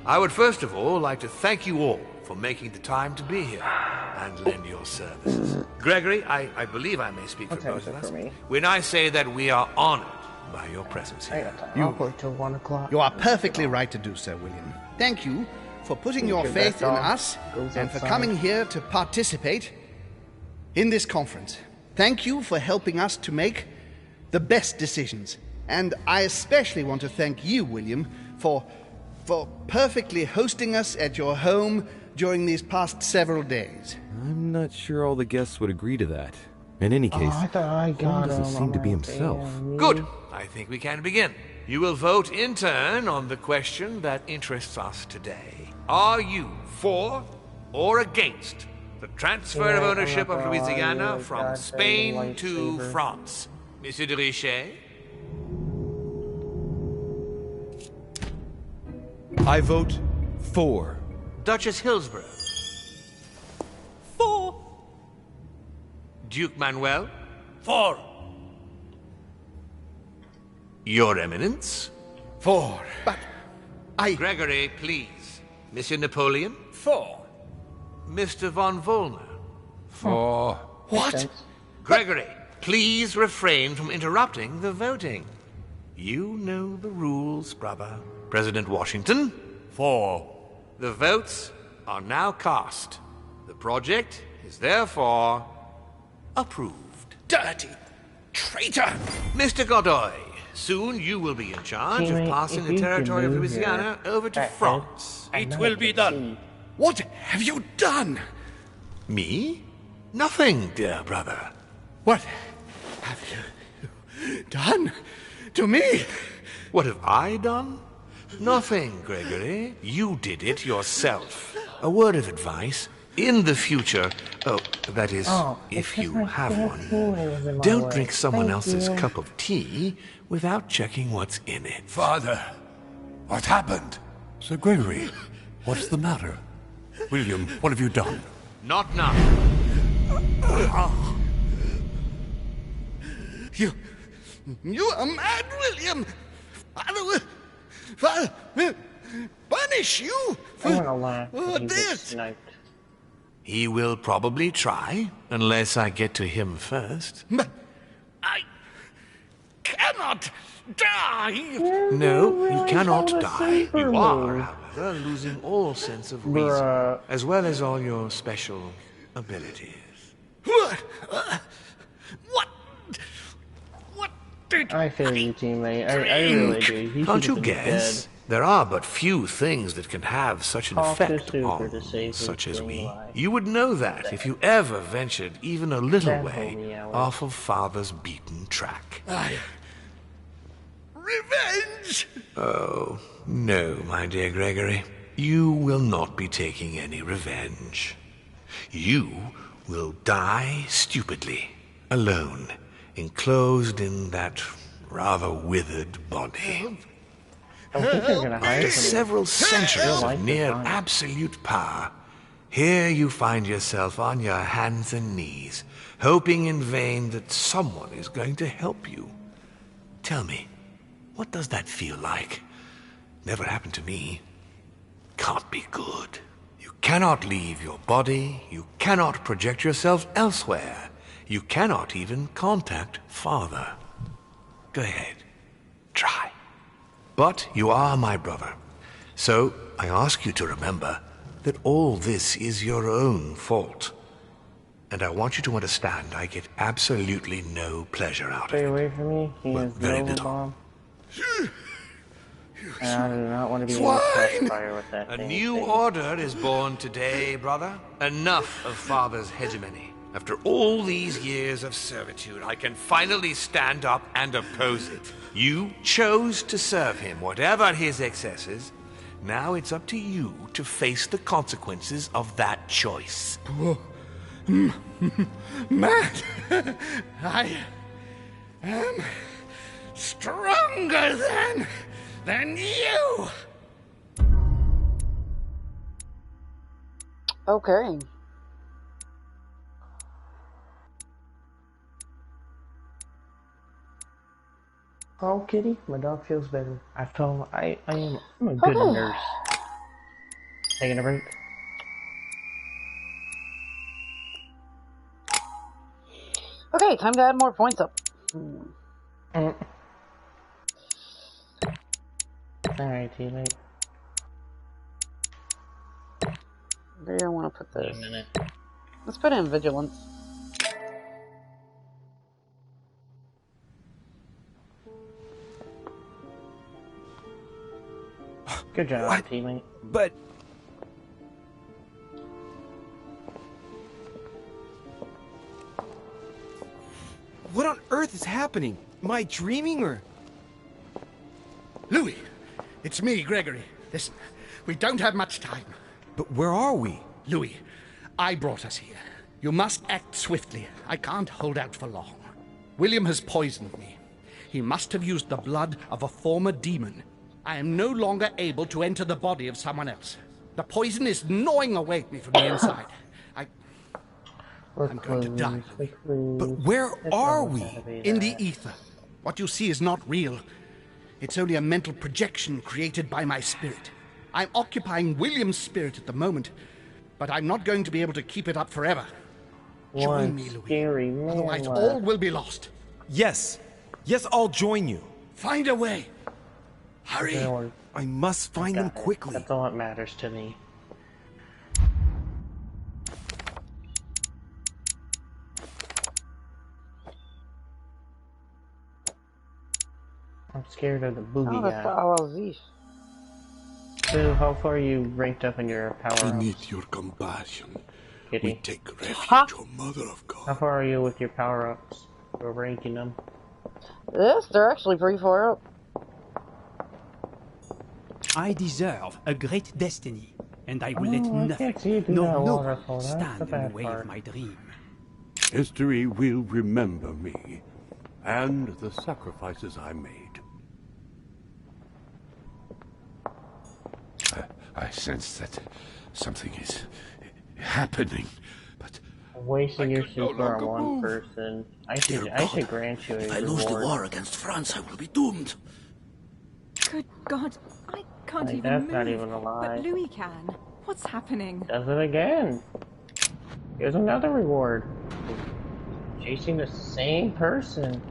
I would first of all like to thank you all for making the time to be here and lend your services. Gregory, I believe I may speak for both of us when I say that we are honored by your presence here. I'll wait till 1 o'clock. You are perfectly right to do so, William. Thank you for putting your faith in us and for coming here to participate in this conference. Thank you for helping us to make the best decisions. And I especially want to thank you, William, for perfectly hosting us at your home during these past several days. I'm not sure all the guests would agree to that. In any case, I thought I got doesn't seem to be himself. Good. I think we can begin. You will vote in turn on the question that interests us today. Are you for or against the transfer of ownership of Louisiana from Spain to France? Monsieur de Richet? I vote for. Duchess Hillsborough? For. Duke Manuel? For. Your Eminence? 4. But Gregory, please. Monsieur Napoleon? 4. Mr. von Volner? 4. What? Gregory, please refrain from interrupting the voting. You know the rules, brother. President Washington? 4. The votes are now cast. The project is therefore approved. Dirty traitor! Mr. Godoy, soon you will be in charge of passing the territory of Louisiana over to France. It will be done. What have you done? Me? Nothing, dear brother. What have you done to me? What have I done? Nothing, Gregory. You did it yourself. A word of advice. In the future, that is, if you have one, don't drink someone else's cup of tea without checking what's in it. Father, what happened? Sir Gregory, what's the matter? William, what have you done? Not now. You are mad, William! Father will punish you for this! He will probably try, unless I get to him first. But I cannot die! No, you cannot die. You are, however, losing all sense of reason, as well as all your special abilities. What did I feel you, teammate. I really do. He Can't you guess? There are but few things that can have such an effect on such as we. You would know that if you ever ventured even a little way off of Father's beaten track. Revenge! Oh, no, my dear Gregory. You will not be taking any revenge. You will die stupidly, alone, enclosed in that rather withered body. After several centuries of near absolute power, here you find yourself on your hands and knees, hoping in vain that someone is going to help you. Tell me, what does that feel like? Never happened to me. Can't be good. You cannot leave your body, you cannot project yourself elsewhere, you cannot even contact Father. Go ahead, try. But you are my brother, so I ask you to remember that all this is your own fault. And I want you to understand I get absolutely no pleasure out of it. Stay away from me. He has very no little. bomb. And I do not want to be in a fire with that A thing. new order is born today, brother. Enough of Father's hegemony. After all these years of servitude, I can finally stand up and oppose it. You chose to serve him, whatever his excesses. Now it's up to you to face the consequences of that choice. Mad! I am stronger than you! Okay. Oh, kitty, my dog feels better. I've told him I'm a good nurse. Taking a break. Okay, time to add more points up. Alright, teammate. Where do I want to put this? Let's put in vigilance. Good job, teammate. But... what on earth is happening? Am I dreaming, or...? Louis, it's me, Gregory. Listen, we don't have much time. But where are we? Louis, I brought us here. You must act swiftly. I can't hold out for long. William has poisoned me. He must have used the blood of a former demon. I am no longer able to enter the body of someone else. The poison is gnawing away at me from the inside. I'm going to die. But where are we? In the ether. What you see is not real. It's only a mental projection created by my spirit. I'm occupying William's spirit at the moment, but I'm not going to be able to keep it up forever. Join me, Louis. Otherwise, all will be lost. Yes. Yes, I'll join you. Find a way. Hurry. I must find them quickly. That's all that matters to me. I'm scared of the boogie guy. So, how far are you ranked up in your power-ups? Beneath your compassion, Kitty. we take refuge, O Mother of God. How far are you with your power-ups? Or ranking them? Yes, they're actually pretty far up. I deserve a great destiny, and I will let nothing, no stand in the way of my dream. History will remember me, and the sacrifices I made. I sense that something is happening, but wasting your super on one person. I should grant you a If I lose the war against France, I will be doomed. Good God, I can't even that's move. not even a lie. But Louis can. What's happening? Does it again. Here's another reward. Chasing the same person.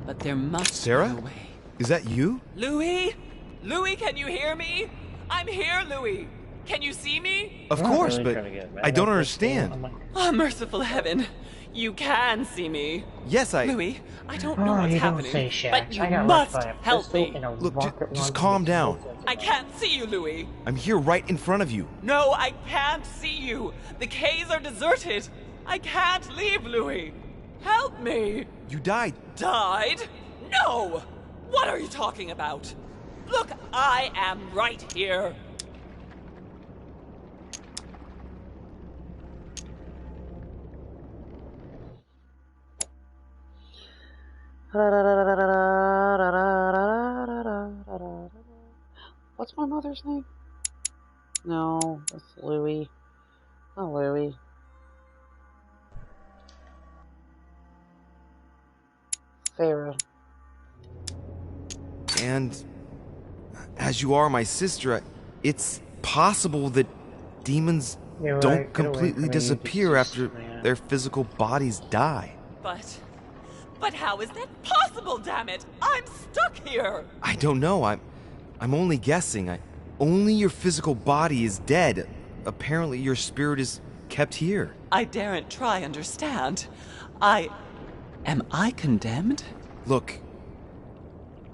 But there must Sarah? be a way. Is that you? Louis? Louis, can you hear me? I'm here, Louis. Can you see me? Of course, but I don't understand. Oh, merciful heaven. You can see me. Yes, Louis, I don't know what's happening, but you I must help me. Look, just calm down. I can't see you, Louis. I'm here right in front of you. No, I can't see you. The caves are deserted. I can't leave, Louis. Help me. You died. Died? No! What are you talking about? Look, I am right here. What's my mother's name? No, that's Louis. Oh, Louis. Sarah. And as you are my sister, it's possible that demons don't completely disappear after their physical bodies die. But how is that possible, damn it? I'm stuck here. I don't know. I'm only guessing. Only your physical body is dead. Apparently your spirit is kept here. I daren't try understand. Am I condemned? Look,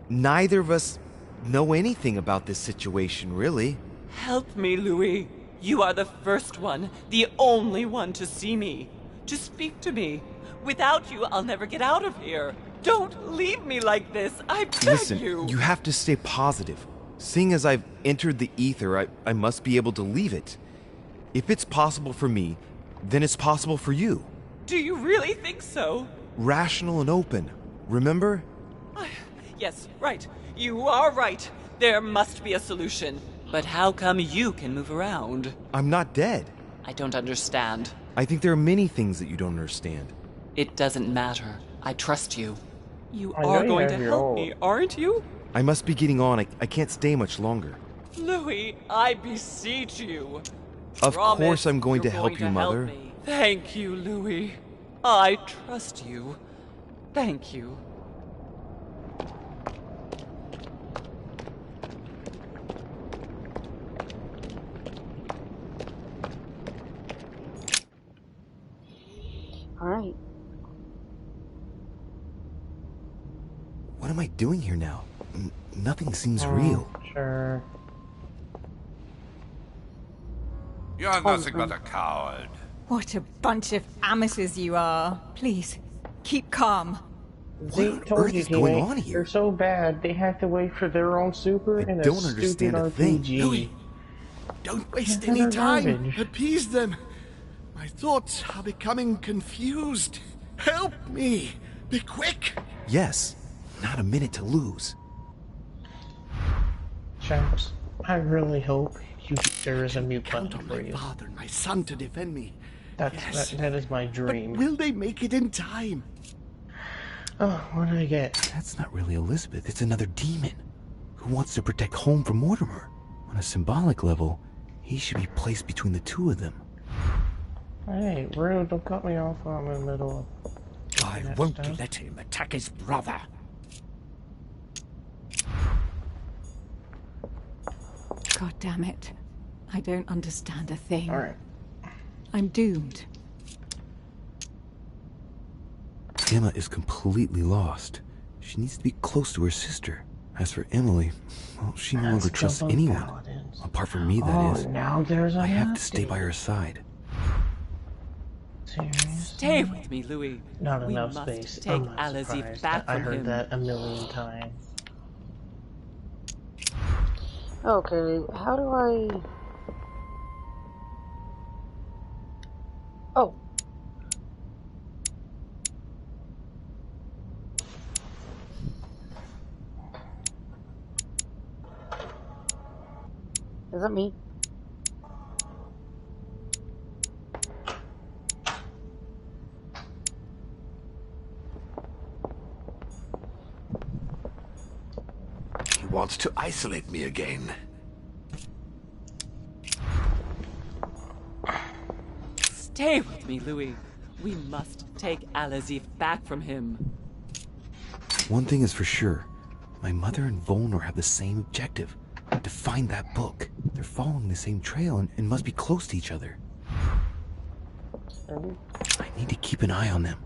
neither of us know anything about this situation, really. Help me, Louis. You are the first one, the only one to see me, to speak to me. Without you, I'll never get out of here. Don't leave me like this. I beg Listen, you. You have to stay positive. Seeing as I've entered the ether, I must be able to leave it. If it's possible for me, then it's possible for you. Do you really think so? Rational and open, remember? Yes, right. You are right. There must be a solution. But how come you can move around? I'm not dead. I don't understand. I think there are many things that you don't understand. It doesn't matter. I trust you. You are going to help me, aren't you? I must be getting on. I can't stay much longer. Louis, I beseech you. Of course I'm going to help you, Mother. Thank you, Louis. I trust you. Thank you. All right. What am I doing here now? Nothing seems real. Sure. You're nothing but a coward. What a bunch of amateurs you are. Please, keep calm. They told you, going on here? They're so bad, they have to wait for their own super and don't understand a thing. Louis, don't waste any time. Appease them. My thoughts are becoming confused. Help me. Be quick. Yes. Not a minute to lose. Champs, I really hope there is a mute button for you. My father and my son to defend me. That is my dream. But will they make it in time? Oh, what did I get? That's not really Elizabeth. It's another demon. who wants to protect home from Mortimer. On a symbolic level, he should be placed between the two of them. Hey, rude, don't cut me off while I'm in the middle of... I won't let him attack his brother. God damn it. I don't understand a thing. Alright. I'm doomed. Emma is completely lost. She needs to be close to her sister. As for Emily, well, she no longer trusts anyone. Paladins. Apart from me, that is. Now there's a I have to stay by her side. Seriously? Stay with me, Louis. Not we enough must space. Take Alazif back from him. I heard that a million times. Okay, how do I... Oh. Is that me? He wants to isolate me again. Stay with me, Louis. We must take Alazif back from him. One thing is for sure. My mother and Volnor have the same objective. To find that book. They're following the same trail and must be close to each other. I need to keep an eye on them.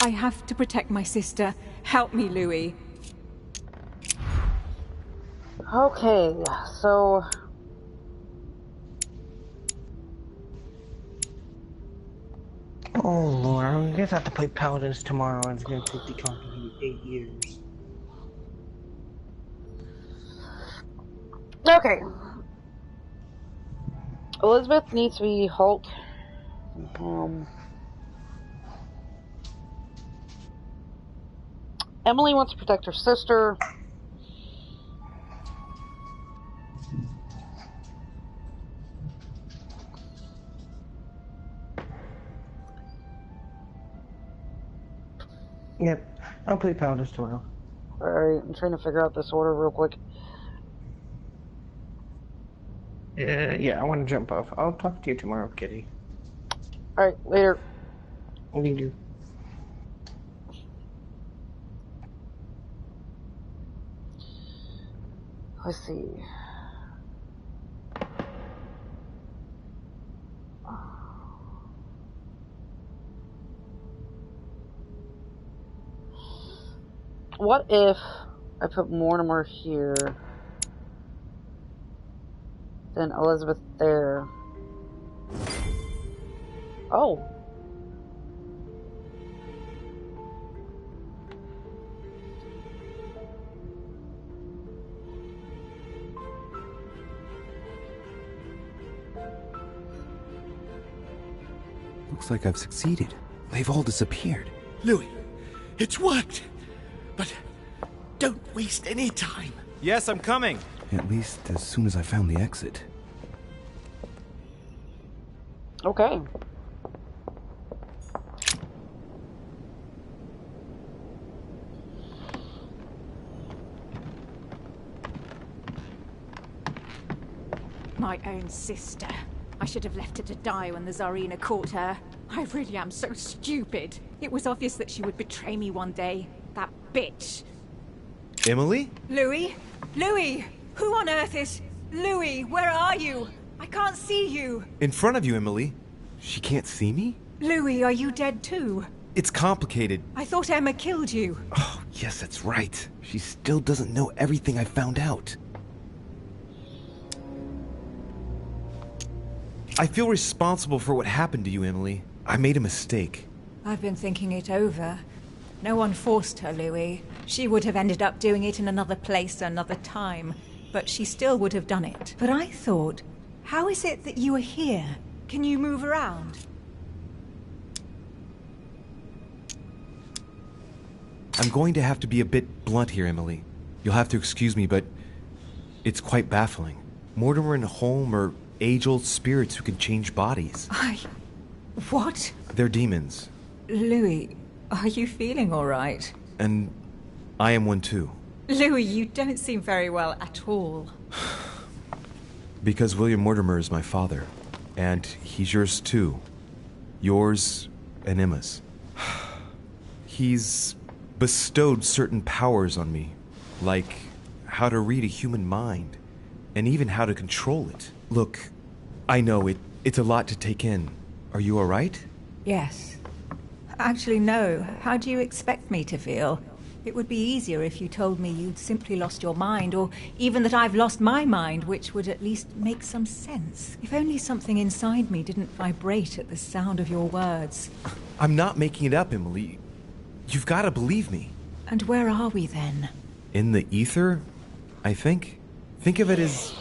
I have to protect my sister. Help me, Louis. Okay, so... Oh lord, I'm gonna have to play Paladins tomorrow and it's gonna take the company 8 years. Okay. Elizabeth needs to be Hulk. Emily wants to protect her sister. Yep, I'll play Paladins tomorrow. Alright, I'm trying to figure out this order real quick. Yeah, I want to jump off. I'll talk to you tomorrow, Kitty. Alright, later. What do you do? Let's see. What if I put Mortimer here, then Elizabeth there? Oh. Looks like I've succeeded. They've all disappeared. Louis, it's worked. But don't waste any time. Yes, I'm coming. At least as soon as I found the exit. Okay. My own sister. I should have left her to die when the Tsarina caught her. I really am so stupid. It was obvious that she would betray me one day. That bitch. Emily? Louis? Louis! Who on earth is... Louis, where are you? I can't see you. In front of you, Emily. She can't see me? Louis, are you dead too? It's complicated. I thought Emma killed you. Oh, yes, that's right. She still doesn't know everything I found out. I feel responsible for what happened to you, Emily. I made a mistake. I've been thinking it over. No one forced her, Louis. She would have ended up doing it in another place, another time. But she still would have done it. But I thought, how is it that you are here? Can you move around? I'm going to have to be a bit blunt here, Emily. You'll have to excuse me, but it's quite baffling. Mortimer and Holm are age-old spirits who can change bodies. What? They're demons. Louis, are you feeling all right? And I am one too. Louis, you don't seem very well at all. Because William Mortimer is my father. And he's yours too. Yours and Emma's. He's bestowed certain powers on me. Like how to read a human mind. And even how to control it. Look, I know it's a lot to take in. Are you alright? Yes. Actually, no. How do you expect me to feel? It would be easier if you told me you'd simply lost your mind, or even that I've lost my mind, which would at least make some sense. If only something inside me didn't vibrate at the sound of your words. I'm not making it up, Emily. You've got to believe me. And where are we then? In the ether, I think. Think of it as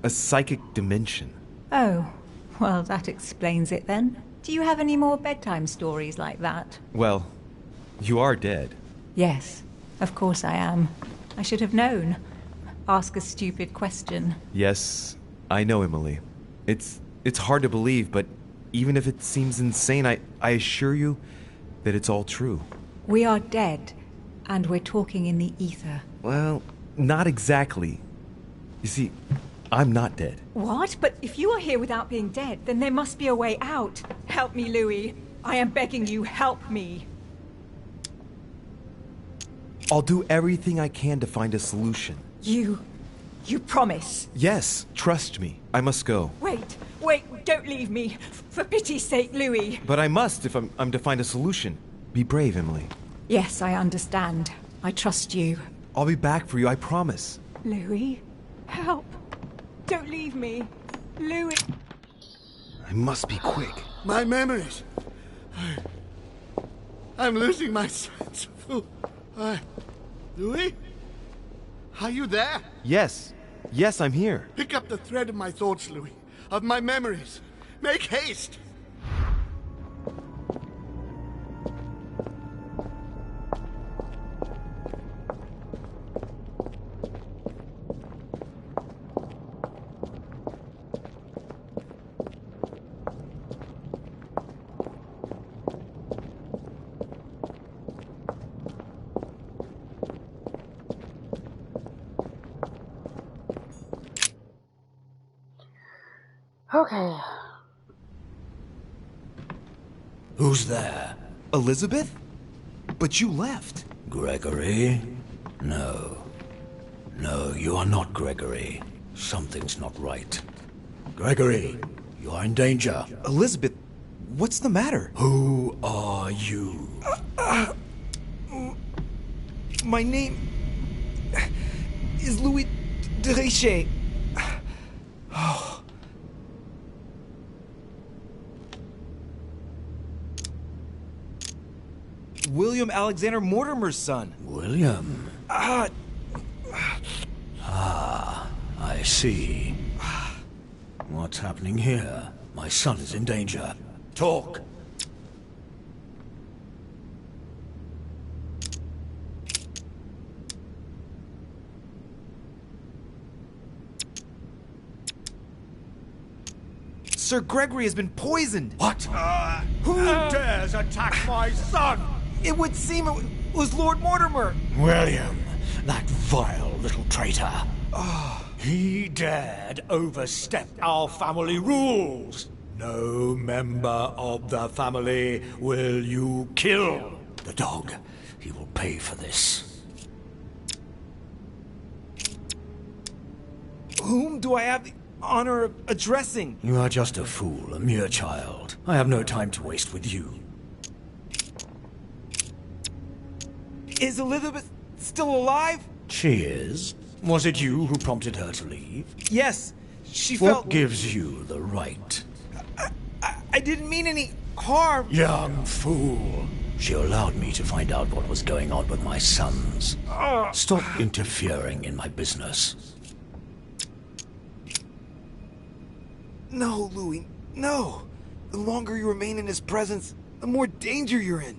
a psychic dimension. Oh, well, that explains it then. Do you have any more bedtime stories like that? Well, you are dead. Yes, of course I am. I should have known. Ask a stupid question. Yes, I know, Emily. It's hard to believe, but even if it seems insane, I assure you that it's all true. We are dead, and we're talking in the ether. Well, not exactly. You see, I'm not dead. What? But if you are here without being dead, then there must be a way out. Help me, Louis. I am begging you, help me. I'll do everything I can to find a solution. You promise? Yes, trust me. I must go. Wait, don't leave me. For pity's sake, Louis. But I must if I'm to find a solution. Be brave, Emily. Yes, I understand. I trust you. I'll be back for you, I promise. Louis, help. Don't leave me. Louis. I must be quick. My memories. I'm losing my sense of Louis? Are you there? Yes, I'm here. Pick up the thread of my thoughts, Louis. Of my memories. Make haste! Okay. Who's there? Elizabeth? But you left. Gregory? No. No, you are not Gregory. Something's not right. Gregory, you are in danger. Elizabeth, what's the matter? Who are you? My name is Louis de Richet. William Alexander Mortimer's son. William? I see. What's happening here? My son is in danger. Talk! Sir Gregory has been poisoned. What? Who dares attack my son? It would seem it was Lord Mortimer. William, that vile little traitor. He dared overstep our family rules. No member of the family will you kill. The dog, he will pay for this. Whom do I have the honor of addressing? You are just a fool, a mere child. I have no time to waste with you. Is Elizabeth still alive? She is. Was it you who prompted her to leave? Yes, she What felt... gives you the right? I didn't mean any harm. Young fool. She allowed me to find out what was going on with my sons. Stop interfering in my business. No, Louis, no. The longer you remain in his presence, the more danger you're in.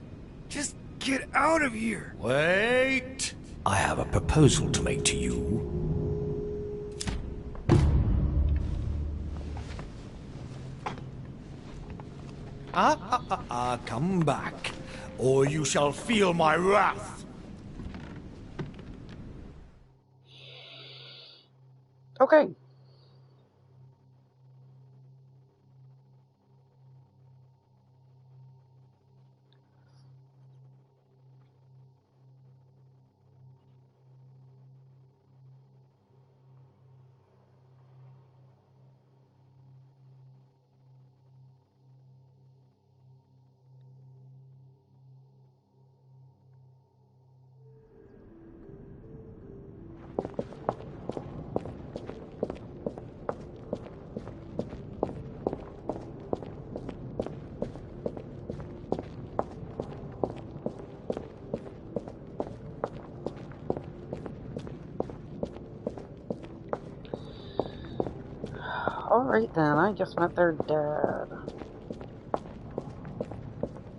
Just get out of here. Wait! I have a proposal to make to you. Come back, or you shall feel my wrath. Okay. Alright then, I just met their dad.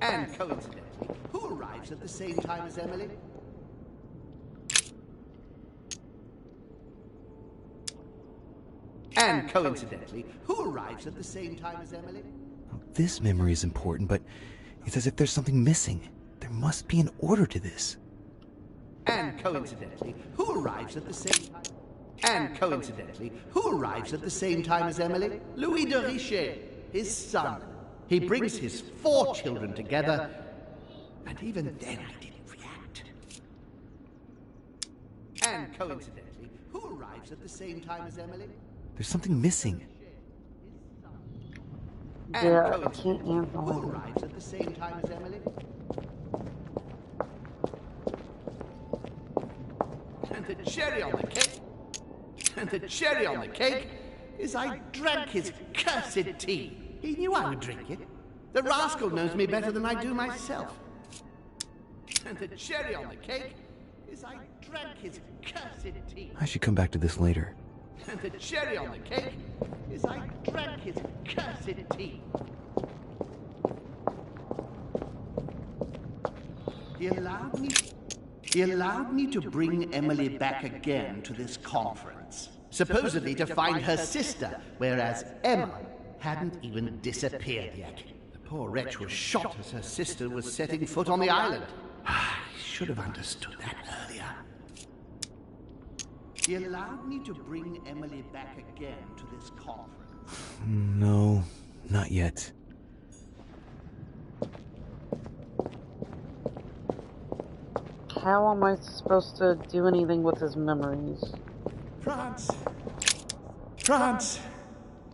And coincidentally, who arrives at the same time as Emily? And coincidentally, who arrives at the same time as Emily? This memory is important, but it's as if there's something missing. There must be an order to this. And coincidentally, who arrives at the same time? And coincidentally, who arrives at the same time as Emily? Louis de Richet, his son. He brings his 4 children together, and even then I didn't react. And coincidentally, who arrives at the same time as Emily? There's something missing. Yeah, I can't answer. Who arrives at the same time as Emily? And the cherry on the cake. And the cherry on the cake is I drank his cursed tea. He knew I would drink it. The rascal knows me better than I do myself. And the cherry on the cake is I drank his cursed tea. I should come back to this later. And the cherry on the cake is I drank his cursed tea. He allowed me to bring Emily back again to this conference, supposedly to find her sister, whereas Emma hadn't even disappeared yet. The poor wretch was shot as her sister was setting foot on the island. I should have understood that earlier. He allowed me to bring Emily back again to this conference. No, not yet. How am I supposed to do anything with his memories? France!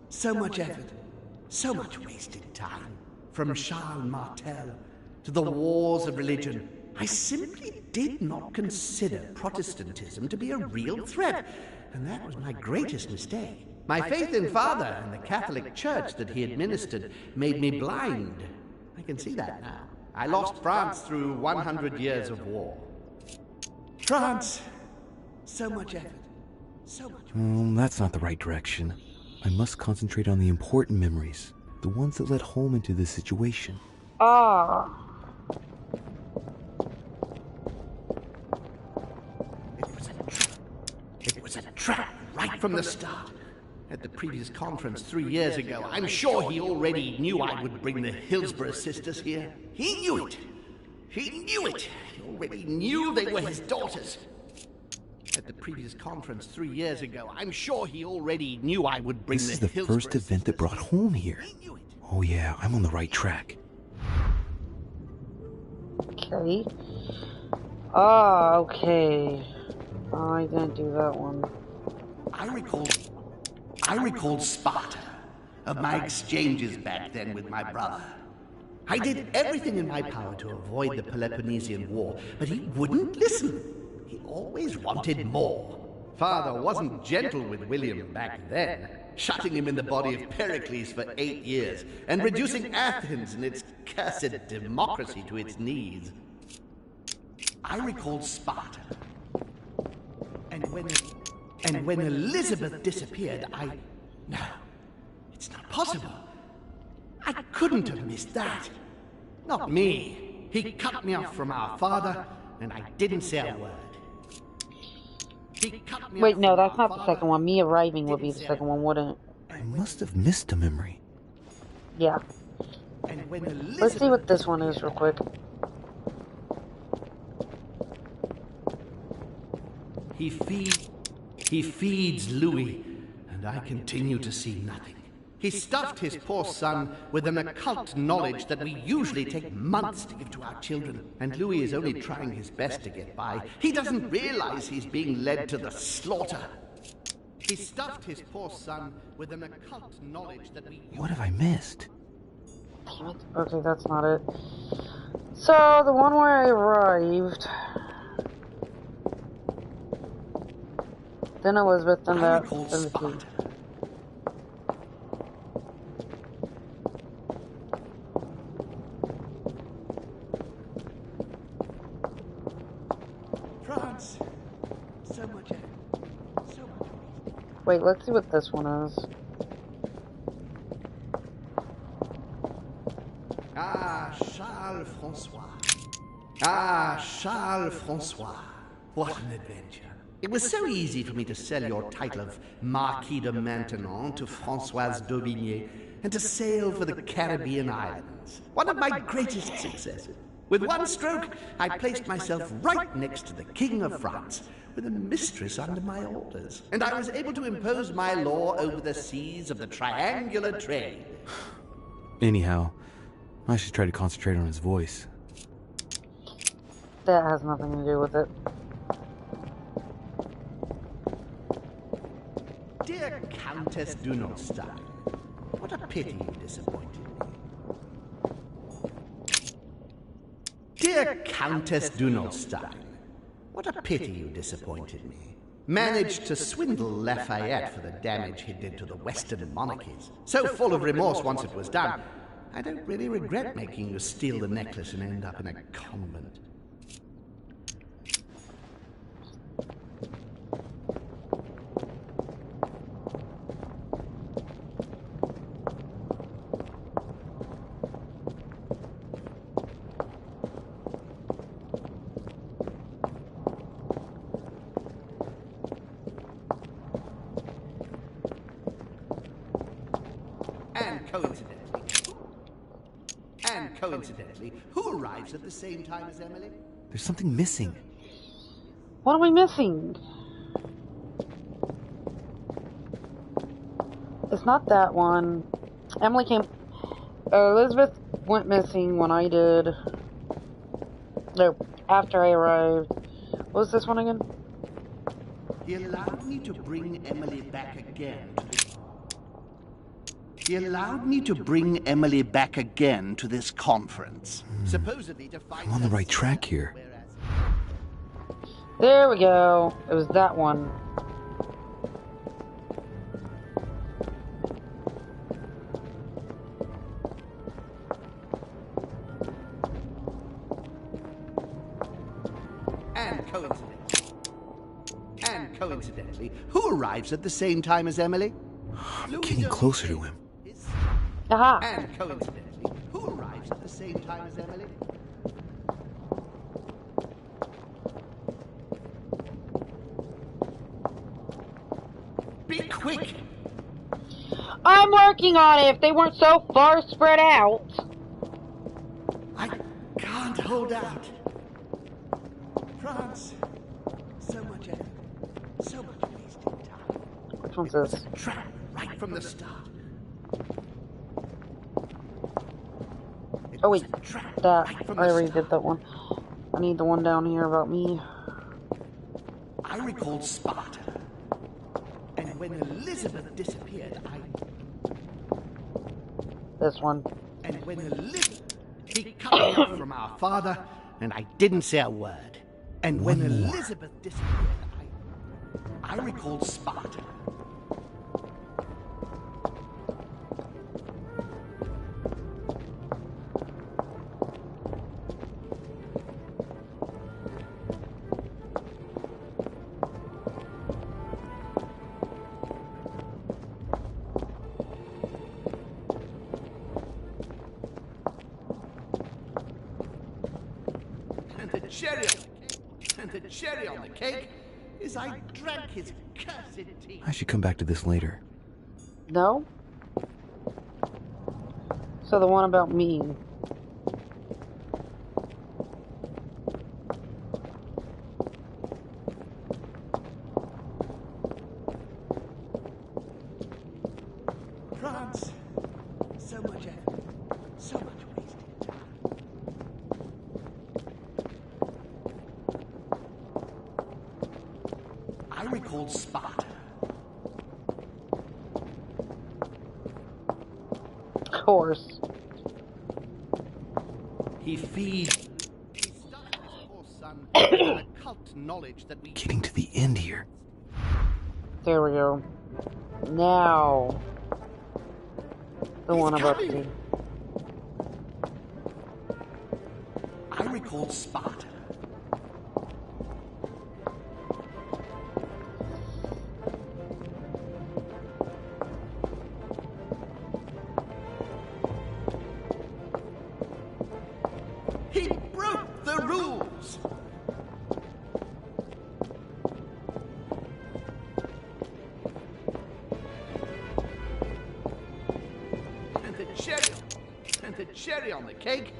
So much effort, so much wasted time. From Charles Martel to the wars of religion. I simply did not consider Protestantism to be a real threat, and that was my greatest mistake. My faith in Father and the Catholic Church that he administered made me blind. I can see that now. I lost France through 100 years of war. France! So much effort, so much... That's not the right direction. I must concentrate on the important memories, the ones that led Holm into this situation. It was a trap right from the start. At the previous conference 3 years ago, I'm sure he already knew I would bring the Hillsborough sisters here. He knew it. He knew it. He already knew they were his daughters. At the previous conference 3 years ago, I'm sure he already knew I would bring the Hillsborough sisters. This is the first event that brought Holm here. Oh yeah, I'm on the right track. Okay. Okay. I didn't do that one. I recalled Sparta, of my exchanges back then with my brother. I did everything in my power to avoid the Peloponnesian War, but he wouldn't listen. He always wanted more. Father wasn't gentle with William back then, shutting him in the body of Pericles for 8 years, and reducing Athens and its cursed democracy to its knees. I recalled Sparta. And when Elizabeth disappeared, No, it's not possible. I couldn't have missed that. Not me. He cut me off from our father, and I didn't say a word. Wait, no, that's not the second one. Me arriving would be the second one, wouldn't it? I must have missed a memory. Yeah. Let's see what this one is real quick. He feeds Louis And I continue to see nothing. He stuffed his poor son with an occult knowledge that we usually take months to give to our children. And Louis is only trying his best to get by. He doesn't realize he's being led to the slaughter. He stuffed his poor son with an occult knowledge that we usually... What have I missed? Damn it. Okay, that's not it. So, the one where I arrived... Then Elizabeth, then that... France! So much... Wait, let's see what this one is. Ah, Charles Francois. Ah, Charles Francois. What an adventure. It was so easy for me to sell your title of Marquis de Maintenon to Françoise d'Aubigné and to sail for the Caribbean islands. One of my greatest successes. With one stroke, I placed myself right next to the King of France, with a mistress under my orders. And I was able to impose my law over the seas of the triangular trade. Anyhow, I should try to concentrate on his voice. That has nothing to do with it. Dear Countess Dunolstein, what a pity you disappointed me. Dear Countess Dunolstein, what a pity you disappointed me. Managed to swindle Lafayette for the damage he did to the Western monarchies. So full of remorse once it was done, I don't really regret making you steal the necklace and end up in a convent. Coincidentally, who arrives at the same time as Emily? There's something missing. What are we missing? It's not that one. Emily came... Elizabeth went missing when I did. No, after I arrived. What was this one again? He allowed me to bring Emily back again to this... He allowed me to bring Emily back again to this conference. Supposedly to find... I'm on the right track here. There we go. It was that one. And coincidentally, who arrives at the same time as Emily? I'm getting closer to him. Aha. And coincidentally, who arrives at the same time as Emily? Be quick! I'm working on it. If they weren't so far spread out. I can't hold out. France, so much effort, so much wasted time. Which one's this? Trap right from the start. Oh wait, that, I already did that one. I need the one down here about me. I recalled Sparta. And when Elizabeth disappeared, This one. And when Elizabeth... He cut me off from our father, and I didn't say a word. And when Elizabeth disappeared, I recalled Sparta. Cherry on the cake is I drank his cursed tea. I should come back to this later. No? So the one about me. recalled Sparta. Of course. He feeds. He started his poor son with an occult knowledge that we. Getting to the end here. There we go. Now. The one I'm up to. I recalled Sparta. He broke the rules. And the cherry on the cake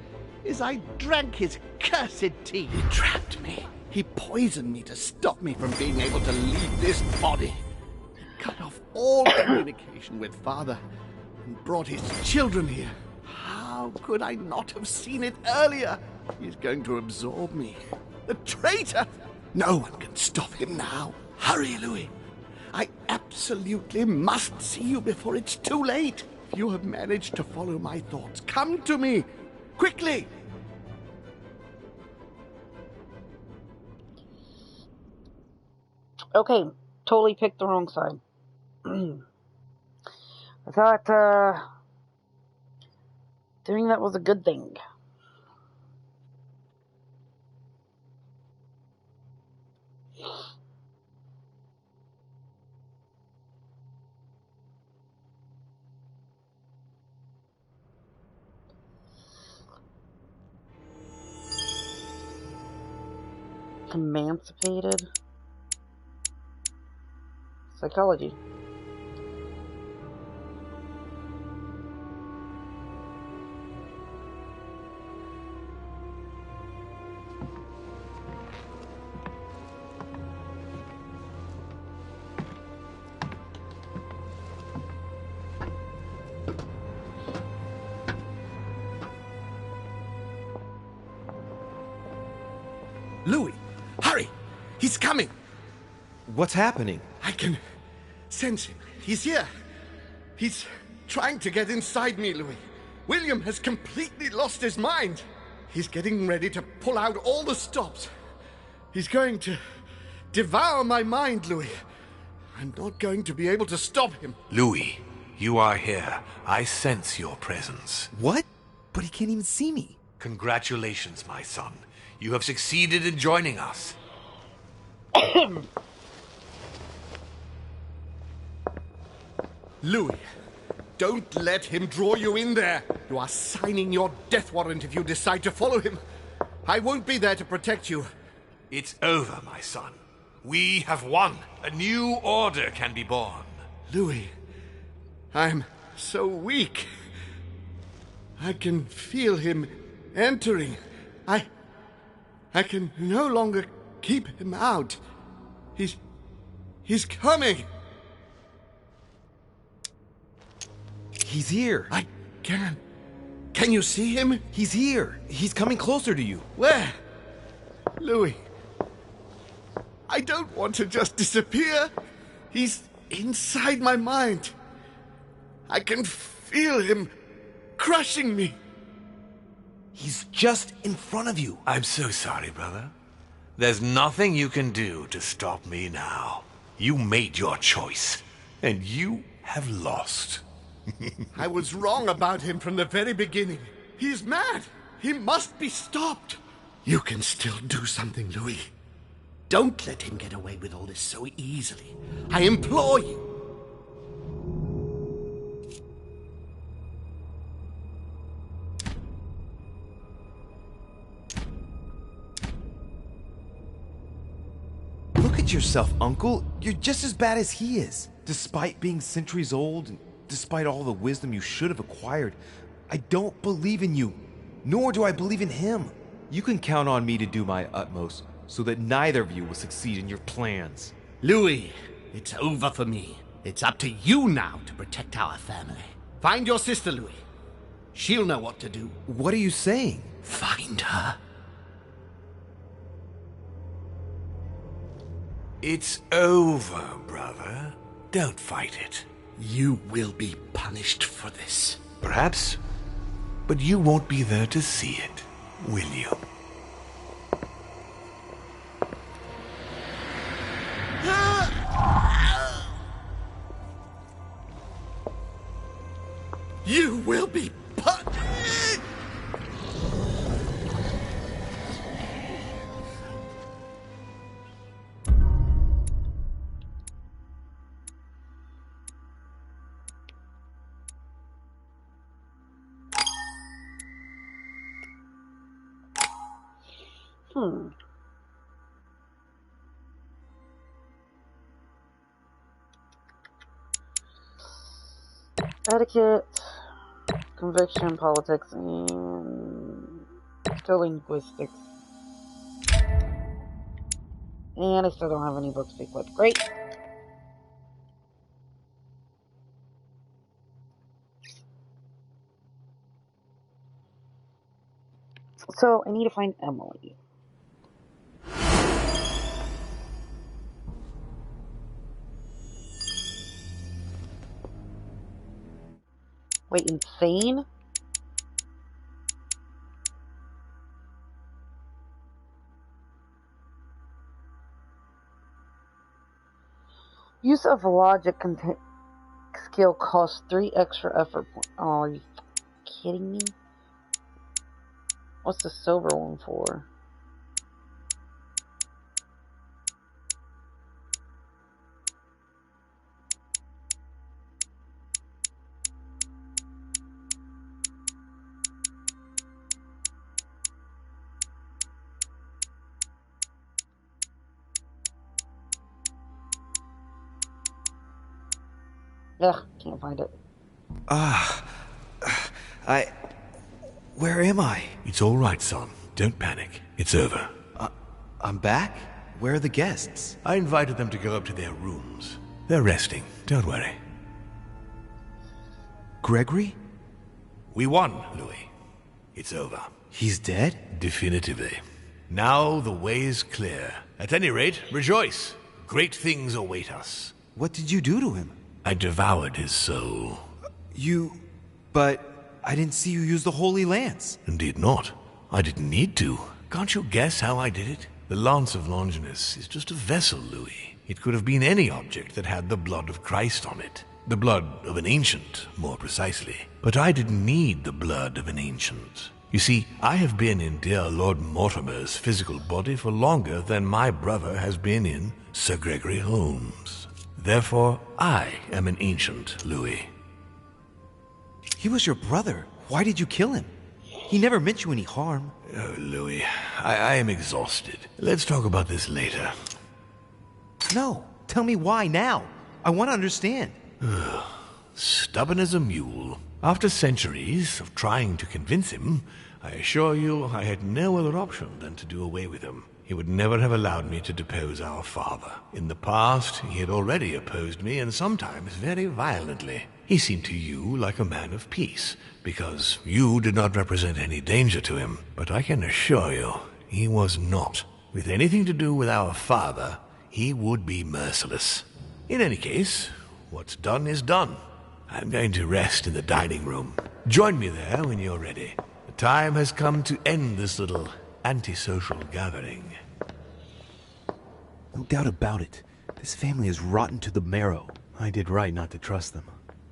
is I drank his cursed tea. He trapped me. He poisoned me to stop me from being able to leave this body. He cut off all communication with Father and brought his children here. How could I not have seen it earlier? He's going to absorb me. The traitor! No one can stop him now. Hurry, Louis. I absolutely must see you before it's too late. If you have managed to follow my thoughts, come to me. Quickly! Okay, totally picked the wrong side. I thought, doing that was a good thing. Emancipated. Psychology. Louis, hurry! He's coming! What's happening? I can sense him. He's here. He's trying to get inside me, Louis. William has completely lost his mind. He's getting ready to pull out all the stops. He's going to devour my mind, Louis. I'm not going to be able to stop him. Louis, you are here. I sense your presence. What? But he can't even see me. Congratulations, my son. You have succeeded in joining us. Louis, don't let him draw you in there. You are signing your death warrant if you decide to follow him. I won't be there to protect you. It's over, my son. We have won. A new order can be born. Louis, I'm so weak. I can feel him entering. I can no longer keep him out. He's coming. He's here. I can. Can you see him? He's here. He's coming closer to you. Where? Louis. I don't want to just disappear. He's inside my mind. I can feel him crushing me. He's just in front of you. I'm so sorry, brother. There's nothing you can do to stop me now. You made your choice, and you have lost. I was wrong about him from the very beginning. He's mad. He must be stopped. You can still do something, Louis. Don't let him get away with all this so easily. I implore you. Look at yourself, Uncle. You're just as bad as he is. Despite being centuries old, and despite all the wisdom you should have acquired, I don't believe in you. Nor do I believe in him. You can count on me to do my utmost so that neither of you will succeed in your plans. Louis, it's over for me. It's up to you now to protect our family. Find your sister, Louis. She'll know what to do. What are you saying? Find her. It's over, brother. Don't fight it. You will be punished for this. Perhaps. But you won't be there to see it, will you? You will be punished! Etiquette, conviction, politics, and still linguistics. And I still don't have any books to speak with. Great. So I need to find Emily. Wait, insane? Use of logic skill costs 3 extra effort points. Oh, are you kidding me? What's the sober one for? Ugh, can't find it. Where am I? It's all right, son. Don't panic. It's over. I'm back? Where are the guests? I invited them to go up to their rooms. They're resting. Don't worry. Gregory? We won, Louis. It's over. He's dead? Definitively. Now the way is clear. At any rate, rejoice. Great things await us. What did you do to him? I devoured his soul. But I didn't see you use the Holy Lance. Indeed not. I didn't need to. Can't you guess how I did it? The Lance of Longinus is just a vessel, Louis. It could have been any object that had the blood of Christ on it. The blood of an ancient, more precisely. But I didn't need the blood of an ancient. You see, I have been in dear Lord Mortimer's physical body for longer than my brother has been in Sir Gregory Holmes. Therefore, I am an ancient, Louis. He was your brother. Why did you kill him? He never meant you any harm. Oh, Louis, I am exhausted. Let's talk about this later. No, tell me why now. I want to understand. Stubborn as a mule. After centuries of trying to convince him, I assure you I had no other option than to do away with him. He would never have allowed me to depose our father. In the past, he had already opposed me, and sometimes very violently. He seemed to you like a man of peace, because you did not represent any danger to him. But I can assure you, he was not. With anything to do with our father, he would be merciless. In any case, what's done is done. I'm going to rest in the dining room. Join me there when you're ready. The time has come to end this little antisocial gathering. No doubt about it. This family is rotten to the marrow. I did right not to trust them.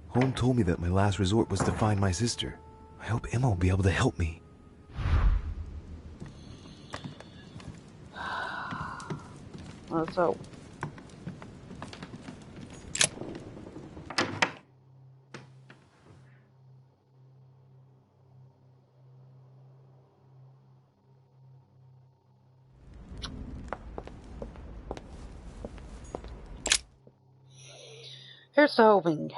Holmes told me that my last resort was to find my sister. I hope Emma will be able to help me. Let's hope. Here's to hoping.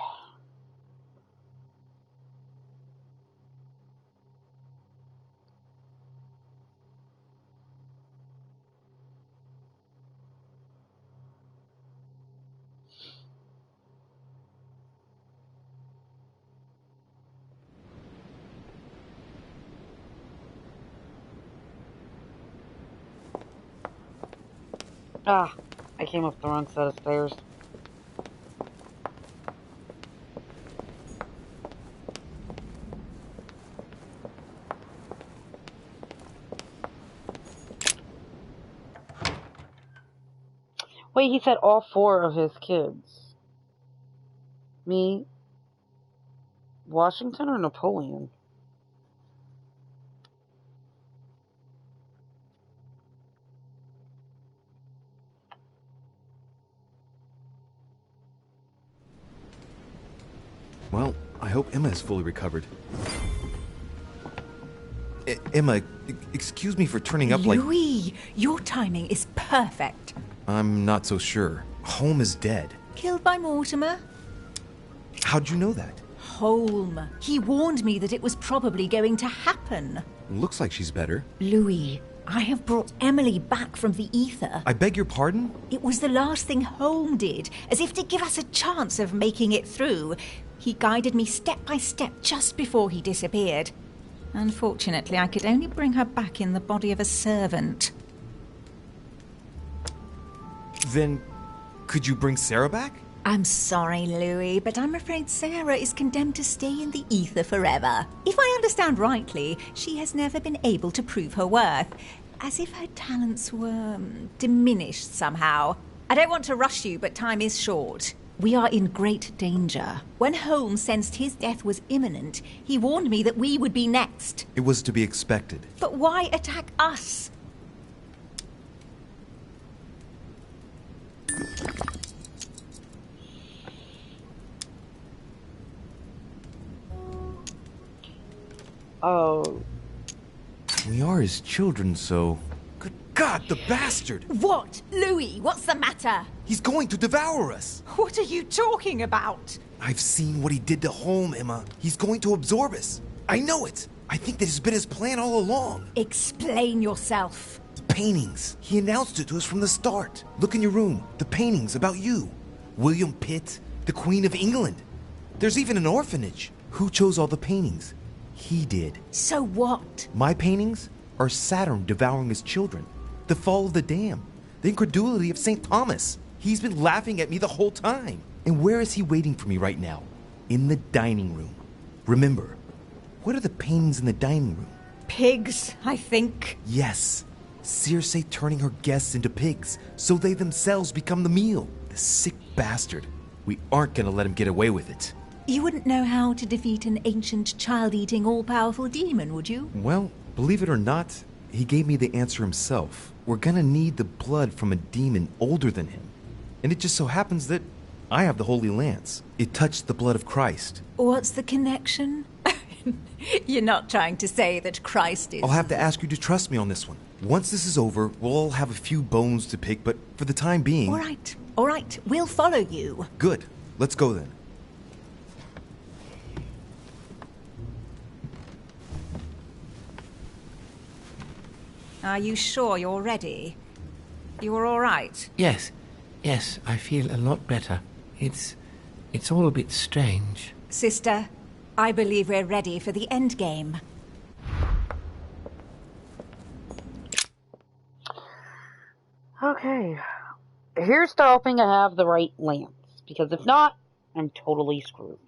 I I came up the wrong set of stairs. Wait, he said all 4 of his kids. Me, Washington, or Napoleon? Well, I hope Emma is fully recovered. Emma, excuse me for turning up like... Louis, your timing is perfect. I'm not so sure. Holm is dead. Killed by Mortimer? How'd you know that? Holm. He warned me that it was probably going to happen. Looks like she's better. Louis, I have brought Emily back from the ether. I beg your pardon? It was the last thing Holm did, as if to give us a chance of making it through. He guided me step by step just before he disappeared. Unfortunately, I could only bring her back in the body of a servant. Then, could you bring Sarah back? I'm sorry, Louis, but I'm afraid Sarah is condemned to stay in the ether forever. If I understand rightly, she has never been able to prove her worth, as if her talents were diminished somehow. I don't want to rush you, but time is short. We are in great danger. When Holmes sensed his death was imminent, he warned me that we would be next. It was to be expected. But why attack us? Oh. We are his children, so... Good God, the bastard! What? Louis, what's the matter? He's going to devour us! What are you talking about? I've seen what he did to Holm, Emma. He's going to absorb us. I know it. I think this has been his plan all along. Explain yourself. The paintings. He announced it to us from the start. Look in your room. The paintings about you. William Pitt, the Queen of England. There's even an orphanage. Who chose all the paintings? He did. So what? My paintings are Saturn devouring his children. The fall of the dam. The incredulity of St. Thomas. He's been laughing at me the whole time. And where is he waiting for me right now? In the dining room. Remember, what are the paintings in the dining room? Pigs, I think. Yes. Circe turning her guests into pigs, so they themselves become the meal. The sick bastard. We aren't gonna let him get away with it. You wouldn't know how to defeat an ancient, child-eating, all-powerful demon, would you? Well, believe it or not, he gave me the answer himself. We're gonna need the blood from a demon older than him. And it just so happens that I have the Holy Lance. It touched the blood of Christ. What's the connection? You're not trying to say that Christ is... I'll have to ask you to trust me on this one. Once this is over, we'll all have a few bones to pick, but for the time being... All right, we'll follow you. Good. Let's go then. Are you sure you're ready? You're all right? Yes, I feel a lot better. It's all a bit strange. Sister, I believe we're ready for the end game. Okay. Here's to hoping I have the right lance, because if not, I'm totally screwed.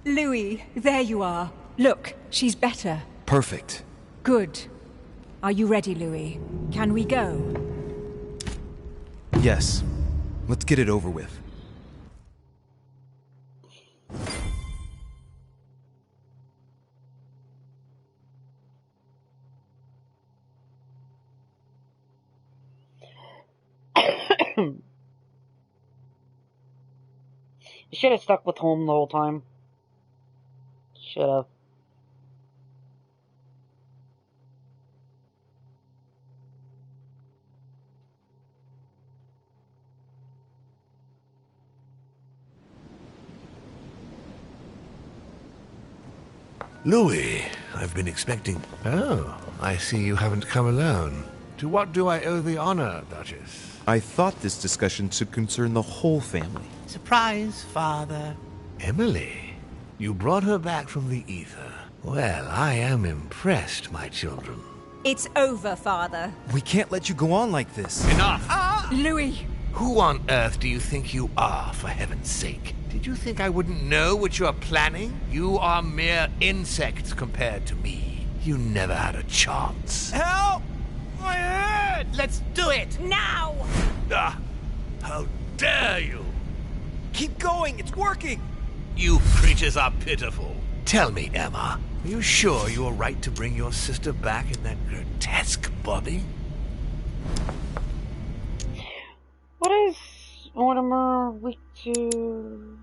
Louis, there you are. Look, she's better. Perfect. Good. Are you ready, Louis? Can we go? Yes. Let's get it over with. You should have stuck with Holm the whole time. Should have. Louis, I've been expecting... Oh, I see you haven't come alone. To what do I owe the honor, Duchess? I thought this discussion should concern the whole family. Surprise, Father. Emily, you brought her back from the ether. Well, I am impressed, my children. It's over, Father. We can't let you go on like this. Enough! Louis! Who on earth do you think you are, for heaven's sake? Did you think I wouldn't know what you are planning? You are mere insects compared to me. You never had a chance. Help! My head! Let's do it! Now! Ah, how dare you! Keep going, it's working! You creatures are pitiful. Tell me, Emma, are you sure you are right to bring your sister back in that grotesque body? What is Mortimer weak to?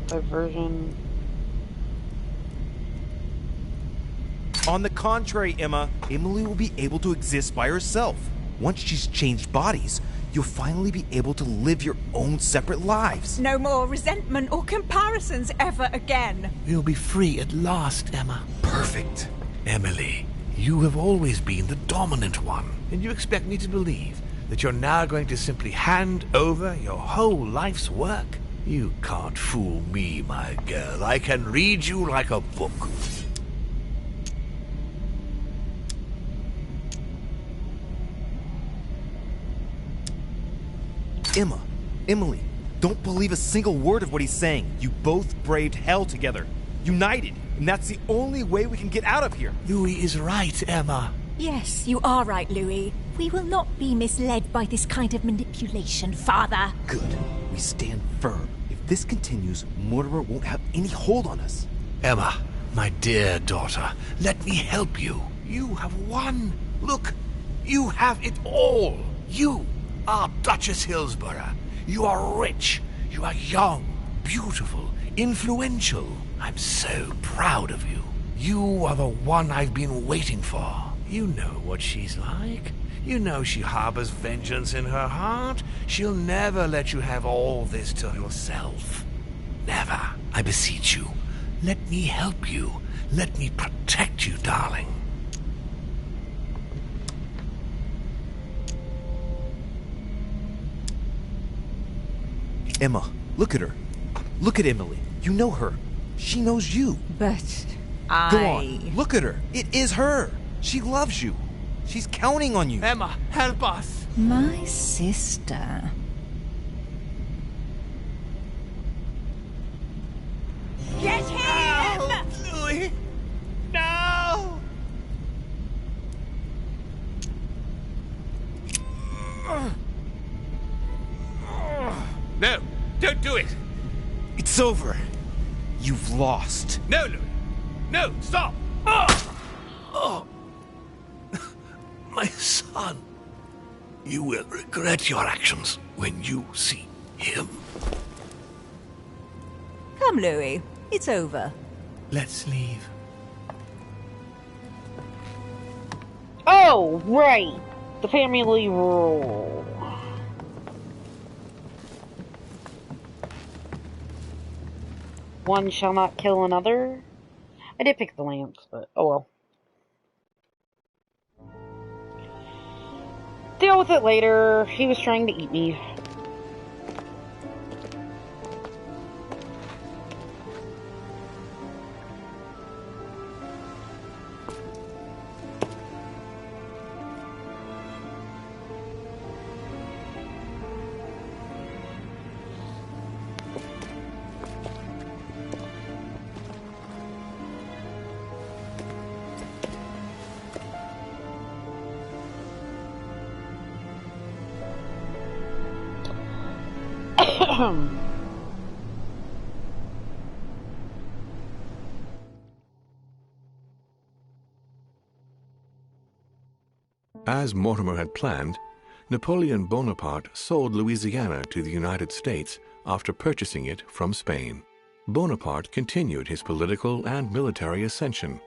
Diversion. On the contrary, Emma, Emily will be able to exist by herself. Once she's changed bodies, you'll finally be able to live your own separate lives. No more resentment or comparisons ever again. We'll be free at last, Emma. Perfect. Emily, you have always been the dominant one, and you expect me to believe that you're now going to simply hand over your whole life's work? You can't fool me, my girl. I can read you like a book. Emma, Emily, don't believe a single word of what he's saying. You both braved hell together. United. And that's the only way we can get out of here. Louis is right, Emma. Yes, you are right, Louis. We will not be misled by this kind of manipulation, Father. Good. We stand firm. If this continues, Mortimer won't have any hold on us. Emma, my dear daughter, let me help you. You have won. Look, you have it all. You are Duchess Hillsborough. You are rich. You are young, beautiful, influential. I'm so proud of you. You are the one I've been waiting for. You know what she's like. You know she harbors vengeance in her heart. She'll never let you have all this to yourself. Never. I beseech you. Let me help you. Let me protect you, darling. Emma, look at her. Look at Emily. You know her. She knows you. But Go on. Look at her. It is her. She loves you. She's counting on you. Emma, help us. My sister. Get him! No, Louis! No! No, don't do it. It's over. You've lost. No, Louis. No, stop. Oh. My son. You will regret your actions when you see him. Come, Louis. It's over. Let's leave. Oh, right. The family rule. One shall not kill another. I did pick the lance, but oh well. Deal with it later. He was trying to eat me. As Mortimer had planned, Napoleon Bonaparte sold Louisiana to the United States after purchasing it from Spain. Bonaparte continued his political and military ascension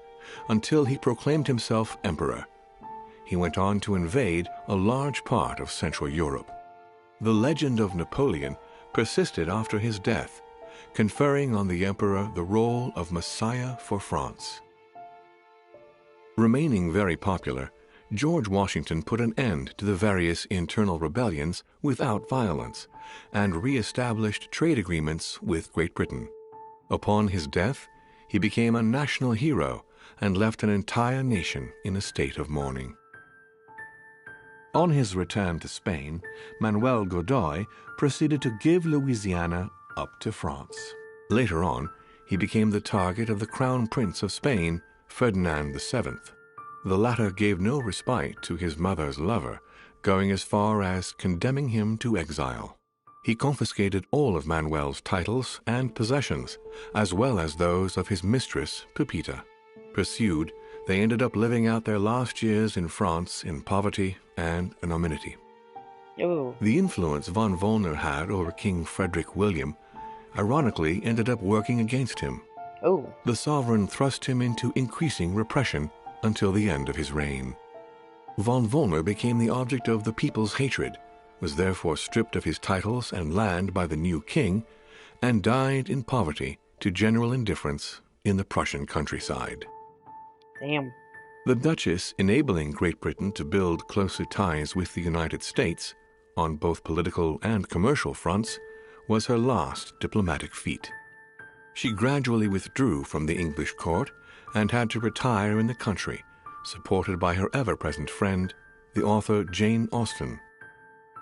until he proclaimed himself emperor. He went on to invade a large part of Central Europe. The legend of Napoleon persisted after his death, conferring on the emperor the role of Messiah for France. Remaining very popular, George Washington put an end to the various internal rebellions without violence and re-established trade agreements with Great Britain. Upon his death, he became a national hero and left an entire nation in a state of mourning. On his return to Spain, Manuel Godoy proceeded to give Louisiana up to France. Later on, he became the target of the Crown Prince of Spain, Ferdinand VII. The latter gave no respite to his mother's lover, going as far as condemning him to exile. He confiscated all of Manuel's titles and possessions, as well as those of his mistress, Pepita. Pursued, they ended up living out their last years in France in poverty and anonymity. Ooh. The influence von Wollner had over King Frederick William ironically ended up working against him. Ooh. The sovereign thrust him into increasing repression until the end of his reign. Von Wollner became the object of the people's hatred, was therefore stripped of his titles and land by the new king, and died in poverty to general indifference in the Prussian countryside. Damn. The Duchess, enabling Great Britain to build closer ties with the United States, on both political and commercial fronts, was her last diplomatic feat. She gradually withdrew from the English court and had to retire in the country, supported by her ever-present friend, the author Jane Austen.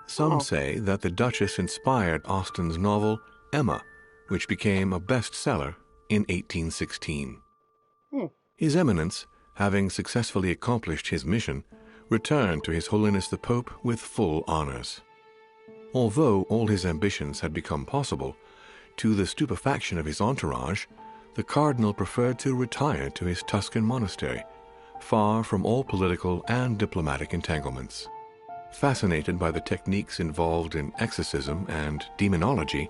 Some say that the Duchess inspired Austen's novel Emma, which became a bestseller in 1816. His Eminence, having successfully accomplished his mission, returned to His Holiness the Pope with full honors. Although all his ambitions had become possible, to the stupefaction of his entourage, the Cardinal preferred to retire to his Tuscan monastery, far from all political and diplomatic entanglements. Fascinated by the techniques involved in exorcism and demonology,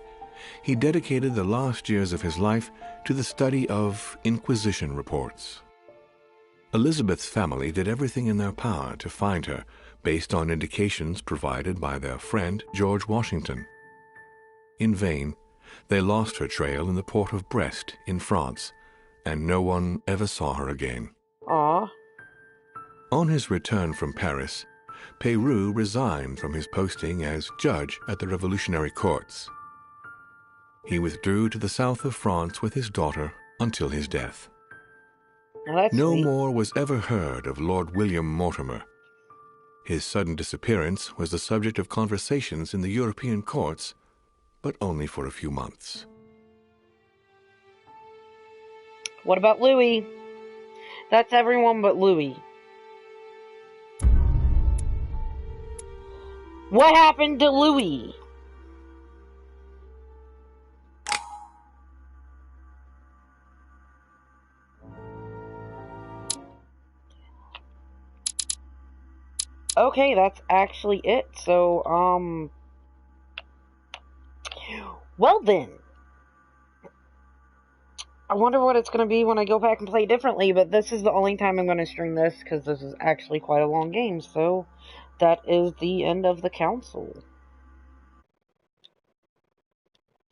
he dedicated the last years of his life to the study of Inquisition reports. Elizabeth's family did everything in their power to find her, based on indications provided by their friend George Washington. In vain, they lost her trail in the port of Brest in France, and no one ever saw her again. Aww. On his return from Paris, Peyroux resigned from his posting as judge at the revolutionary courts. He withdrew to the south of France with his daughter until his death. No more was ever heard of Lord William Mortimer. His sudden disappearance was the subject of conversations in the European courts, but only for a few months. What about Louis? That's everyone but Louis. What happened to Louis? Okay, that's actually it. So, well then. I wonder what it's going to be when I go back and play differently, but this is the only time I'm going to stream this, because this is actually quite a long game, so that is the end of the council.